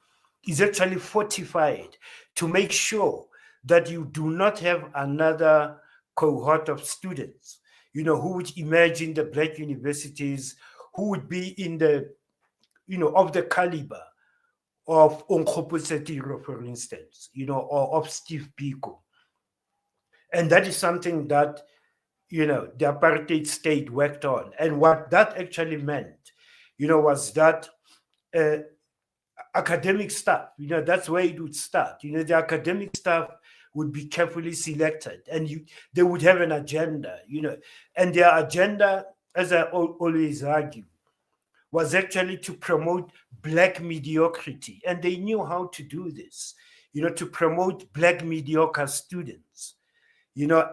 is actually fortified to make sure that you do not have another cohort of students, who would emerge in the black universities, who would be in the, of the caliber of Onkgopo Setiro, for instance, or of Steve Biko. And that is something that, the apartheid state worked on. And what that actually meant, was that academic staff, that's where it would start. The academic staff would be carefully selected, and they would have an agenda, and their agenda, as I always argue, was actually to promote black mediocrity. And they knew how to do this, to promote black mediocre students,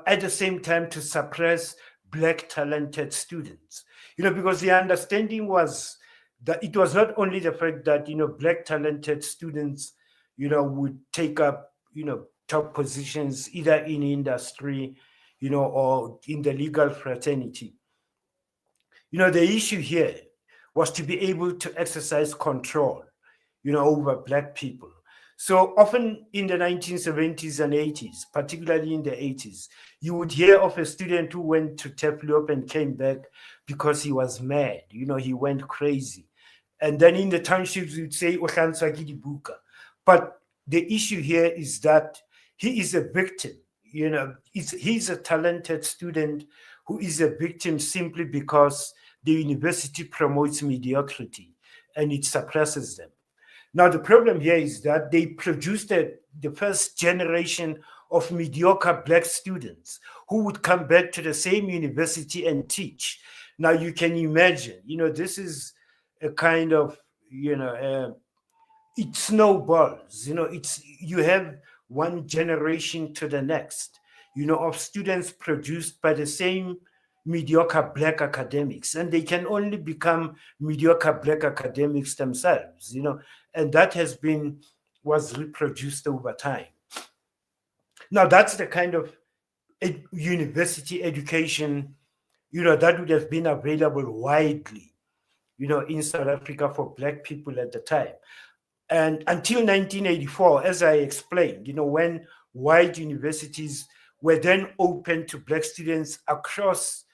at the same time to suppress black talented students, because the understanding was that it was not only the fact that, black talented students, would take up, top positions either in industry, or in the legal fraternity. The issue here was to be able to exercise control, over black people. So often in the 1970s and 80s, particularly in the 80s, you would hear of a student who went to Tafelop and came back because he was mad. He went crazy. And then in the townships, you'd say, "Ohlantswa ke dibuka." But the issue here is that he is a victim. He's a talented student who is a victim simply because the university promotes mediocrity and it suppresses them. Now, the problem here is that they produced the first generation of mediocre black students who would come back to the same university and teach. Now, you can imagine, this is a kind of, it snowballs. You have one generation to the next, of students produced by the same mediocre black academics, and they can only become mediocre black academics themselves, and that was reproduced over time. Now, that's the kind of university education, that would have been available widely, in South Africa for black people at the time. And until 1984, as I explained, when white universities were then open to black students across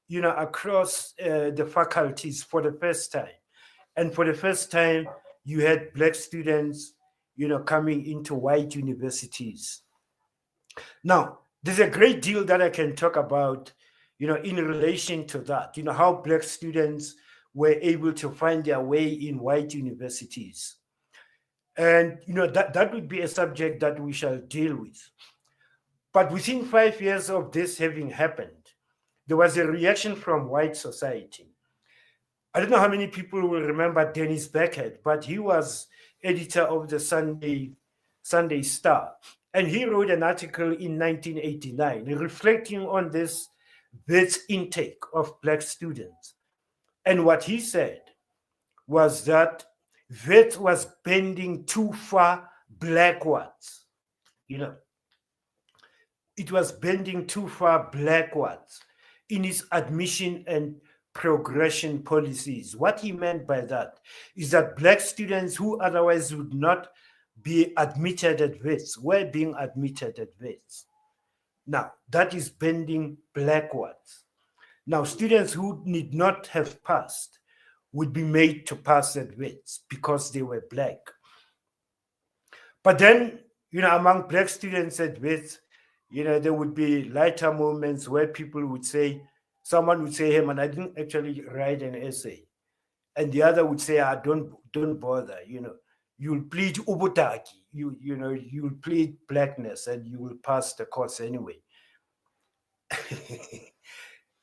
the faculties for the first time. And for the first time, you had black students, coming into white universities. Now, there's a great deal that I can talk about, in relation to that, how black students were able to find their way in white universities. And, that would be a subject that we shall deal with. But within 5 years of this having happened, there was a reaction from white society. I don't know how many people will remember Dennis Beckett, but he was editor of the Sunday Star. And he wrote an article in 1989 reflecting on this intake of black students. And what he said was that Wits was bending too far blackwards. It was bending too far blackwards in its admission and progression policies. What he meant by that is that black students who otherwise would not be admitted at Wits were being admitted at Wits. Now, that is bending backwards. Now, students who need not have passed would be made to pass at Wits because they were black. But then, among black students at Wits, there would be lighter moments where people would say, someone would say, "Hey man, I didn't actually write an essay." And the other would say, don't bother, you'll plead ubutaki, you'll plead blackness and you will pass the course anyway.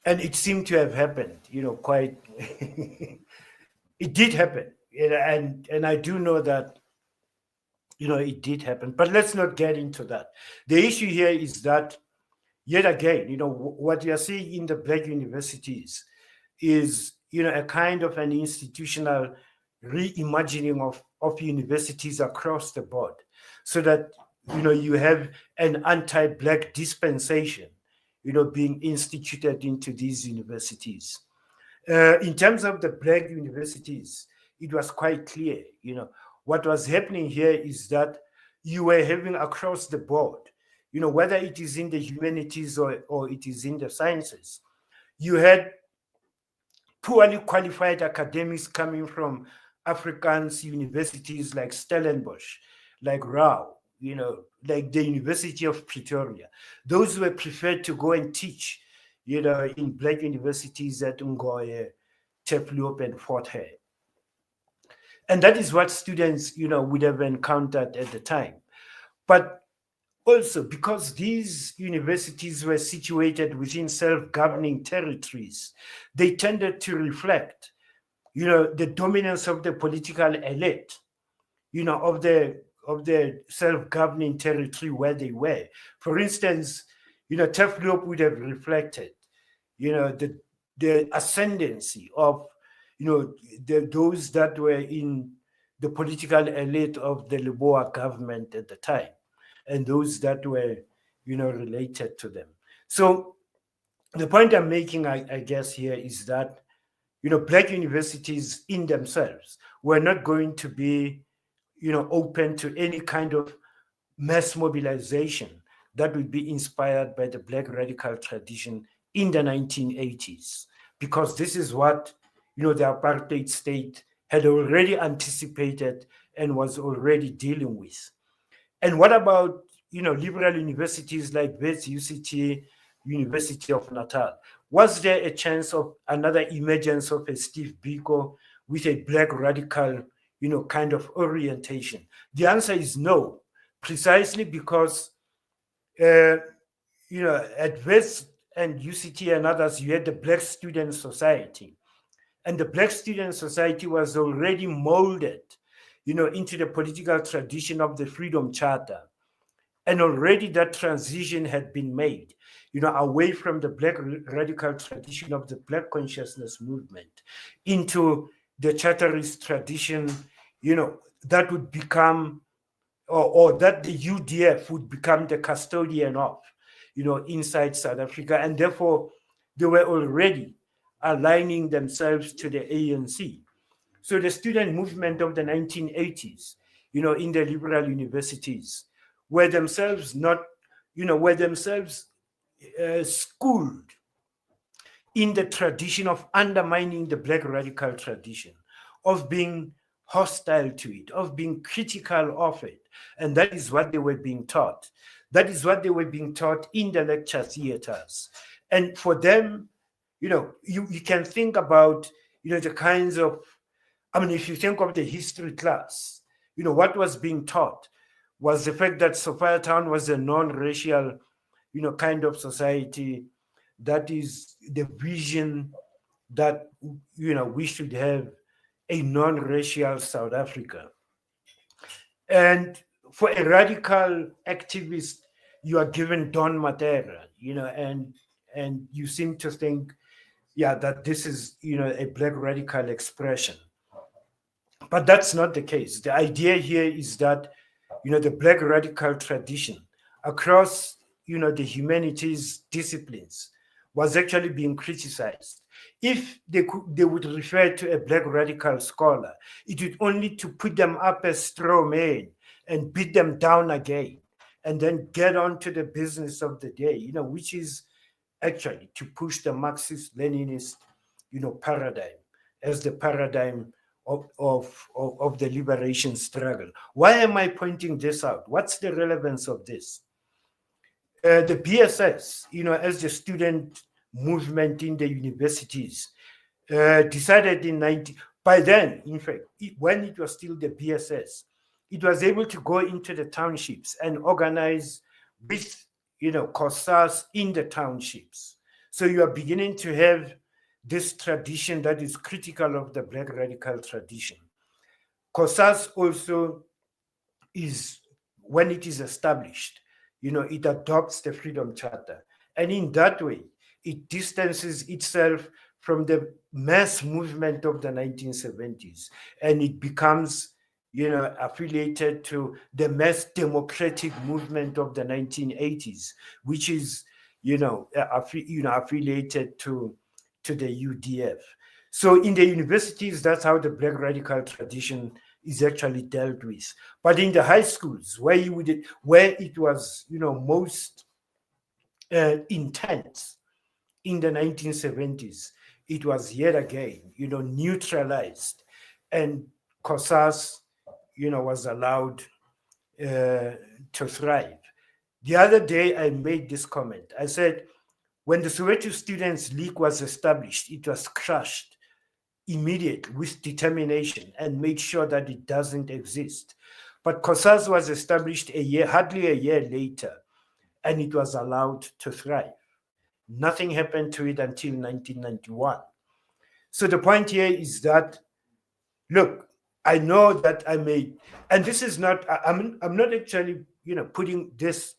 And it seemed to have happened, quite, it did happen. And I do know that, it did happen, but let's not get into that. The issue here is that, yet again, what you are seeing in the black universities is, a kind of an institutional reimagining of universities across the board, so that, you have an anti-black dispensation, being instituted into these universities. In terms of the black universities, it was quite clear, what was happening here is that you were having across the board, whether it is in the humanities or it is in the sciences, you had poorly qualified academics coming from Afrikaans universities like Stellenbosch, like Rao, like the University of Pretoria. Those were preferred to go and teach, in black universities at Ngoye, Tafelop, and Fort Hare. And that is what students, would have encountered at the time. But also, because these universities were situated within self-governing territories, they tended to reflect, the dominance of the political elite, of the self-governing territory where they were. For instance, Tafelop would have reflected, the ascendancy of, those that were in the political elite of the Lebelo government at the time, and those that were, related to them. So the point I'm making, I guess, here is that, black universities in themselves were not going to be, open to any kind of mass mobilization that would be inspired by the black radical tradition in the 1980s, because this is what, the apartheid state had already anticipated and was already dealing with. And what about, liberal universities like Wits, UCT, University of Natal? Was there a chance of another emergence of a Steve Biko with a black radical, kind of orientation? The answer is no, precisely because, uh, at West and UCT and others, you had the Black Student Society. And the Black Student Society was already molded, into the political tradition of the Freedom Charter. And already that transition had been made, away from the black radical tradition of the black consciousness movement into the charterist tradition, that would become, or that the UDF would become the custodian of, inside South Africa. And therefore, they were already aligning themselves to the ANC. So the student movement of the 1980s, in the liberal universities, were themselves not, were themselves schooled in the tradition of undermining the black radical tradition, of being hostile to it, of being critical of it. And that is what they were being taught. That is what they were being taught in the lecture theaters. And for them, you can think about, the kinds of, if you think of the history class, what was being taught was the fact that Sophiatown was a non-racial, kind of society. That is the vision that, we should have a non-racial South Africa. And for a radical activist, you are given Don Matera, and you seem to think, yeah, that this is, a black radical expression. But that's not the case. The idea here is that, the black radical tradition across, the humanities disciplines was actually being criticized. If they would refer to a black radical scholar, it would only to put them up as straw men and beat them down again, and then get on to the business of the day, which is actually to push the Marxist-Leninist, paradigm as the paradigm of the liberation struggle. Why am I pointing this out? What's the relevance of this? The BSS, as the student movement in the universities, decided in 90. By then, in fact, when it was still the BSS, it was able to go into the townships and organize with, COSAS in the townships. So you are beginning to have this tradition that is critical of the black radical tradition. COSAS also is, when it is established, it adopts the Freedom Charter. And in that way, it distances itself from the mass movement of the 1970s, and it becomes, affiliated to the mass democratic movement of the 1980s, which is, affiliated to the UDF. So in the universities, that's how the black radical tradition is actually dealt with. But in the high schools, where it was, most intense in the 1970s, it was yet again, neutralized, and COSAS, was allowed to thrive. The other day, I made this comment. I said, when the Soweto Students' League was established, it was crushed immediately with determination and made sure that it doesn't exist. But COSAS was established hardly a year later, and it was allowed to thrive. Nothing happened to it until 1991. So the point here is that, look, I know that I made, and this is not, I'm not actually, putting this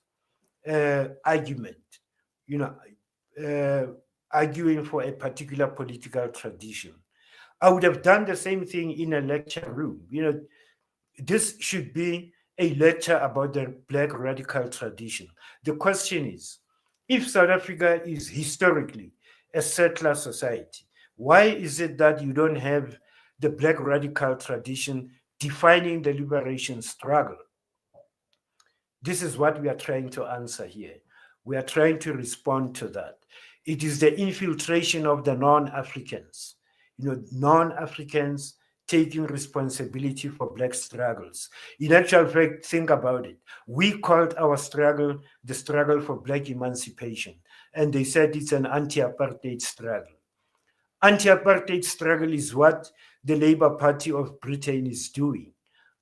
argument, arguing for a particular political tradition. I would have done the same thing in a lecture room. This should be a lecture about the Black radical tradition. The question is, if South Africa is historically a settler society, why is it that you don't have the Black radical tradition defining the liberation struggle? This is what we are trying to answer here. We are trying to respond to that. It is the infiltration of the non-Africans, non-Africans taking responsibility for Black struggles. In actual fact, think about it. We called our struggle the struggle for Black emancipation, and they said it's an anti-apartheid struggle. Anti-apartheid struggle is what the Labour Party of Britain is doing.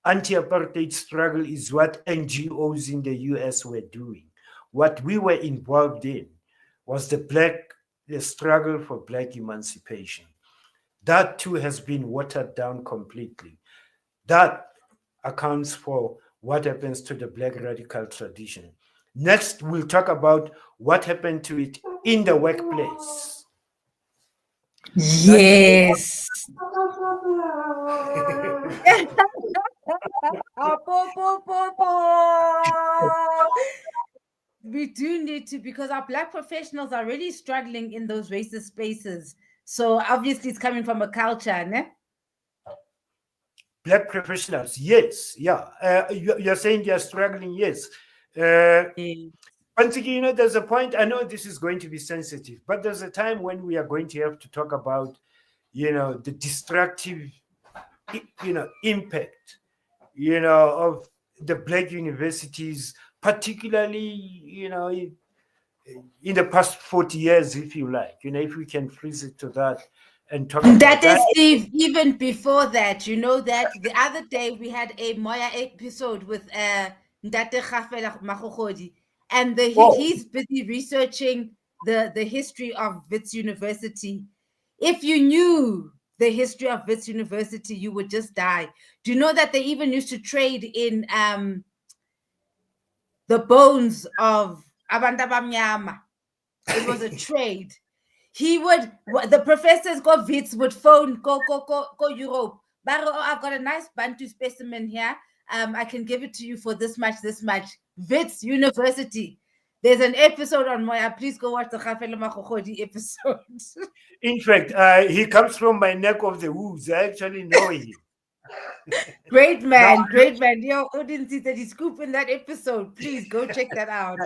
Anti-apartheid struggle is what NGOs in the US were doing. What we were involved in was the struggle for Black emancipation. That too has been watered down completely. That accounts for what happens to the Black radical tradition. Next, we'll talk about what happened to it in the workplace. Yes. We do need to, because our Black professionals are really struggling in those racist spaces. So obviously it's coming from a culture, ne? Black professionals, yes, yeah. You're saying they're struggling, yes. Once again, there's a point. I know this is going to be sensitive, but there's a time when we are going to have to talk about, the destructive, impact, of the Black universities, particularly, in the past 40 years, if you like, if we can freeze it to that and talk about That that. is, Steve, even before that, you know that the other day we had a Moya episode with Ndate Khafela Makgokgodi, and he's busy researching the history of Wits University. If you knew the history of Wits University, you would just die. Do you know that they even used to trade in the bones of Abantu Abamnyama? It was a trade. The professors go Wits would phone, go Europe. But I've got a nice Bantu specimen here. I can give it to you for this much. Wits University. There's an episode on Moya. Please go watch the Khafela Makgokgodi episode. In fact, he comes from my neck of the woods. I actually know him. Great man. Yo, Odin said he's scooping that episode. Please go check that out.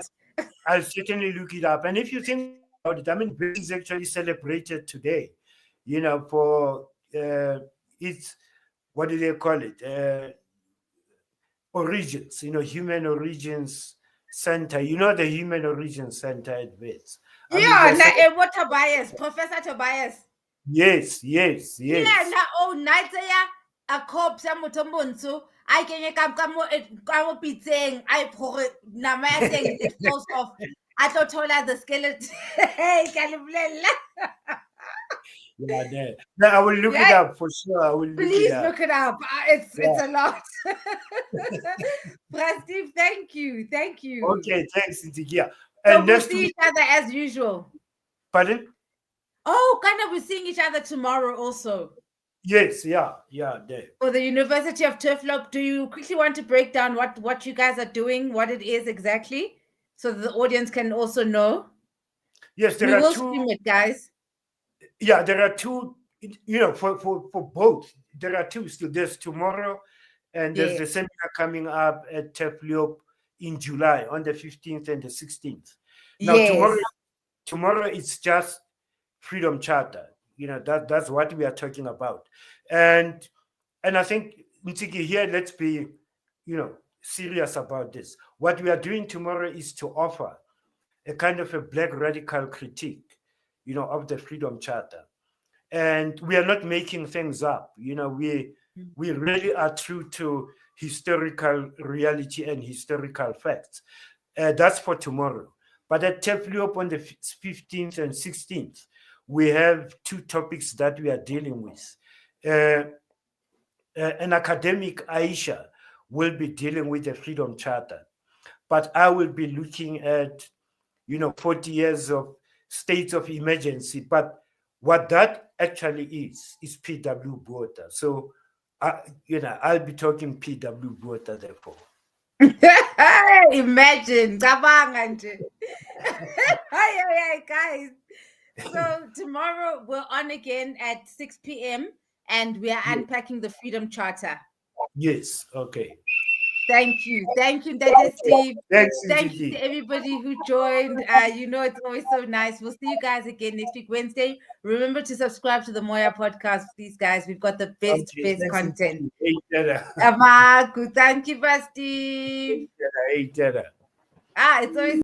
I'll certainly look it up. And if you think about it, I mean, Wits is actually celebrated today, for its, what do they call it? Origins, Human Origins Center. The Human Origins Center at Wits. What Tobias? Professor Tobias. Yes. Yeah, night a cop sa motho montsho I kenye ka mo pitseng I phore nama ya teng it falls off a tlo thola the skeleton. Hey, ka le bolela. Yeah, no, I will look it up for sure. I will Please look it up. It's a lot. Steve, thank you. Okay, thanks, Ntigia. And we'll see each other as usual. Pardon? Oh, kind of, we're seeing each other tomorrow also. Yes, yeah. There. For the University of Turfloop, do you quickly want to break down what you guys are doing, what it is exactly, so that the audience can also know? Yes, there are two. Stream it, guys. Yeah, there are two. For both, there are two. So there's tomorrow, and there's the seminar coming up at Turfloop in July on the 15th and the 16th. Now, tomorrow it's just Freedom Charter. That's what we are talking about. And I think, Ntiki, here, let's be, serious about this. What we are doing tomorrow is to offer a kind of a Black radical critique, of the Freedom Charter. And we are not making things up. We really are true to historical reality and historical facts. That's for tomorrow. But at Turfloop on the 15th and 16th, we have two topics that we are dealing with. An academic, Aisha, will be dealing with the Freedom Charter, but I will be looking at, 40 years of states of emergency. But what that actually is PW Bota. So, I'll be talking PW Bota therefore. Imagine, cabanga nje. Hi, guys. So tomorrow we're on again at 6 p.m. and we are unpacking the Freedom Charter. Yes. Okay. Thank you. Thank you, Dada Steve. Thanks, Thank you to everybody who joined. It's always so nice. We'll see you guys again next week, Wednesday. Remember to subscribe to the Moya podcast, please, guys. We've got the best content. Amaku. Thank you, Steve. Hey, It's always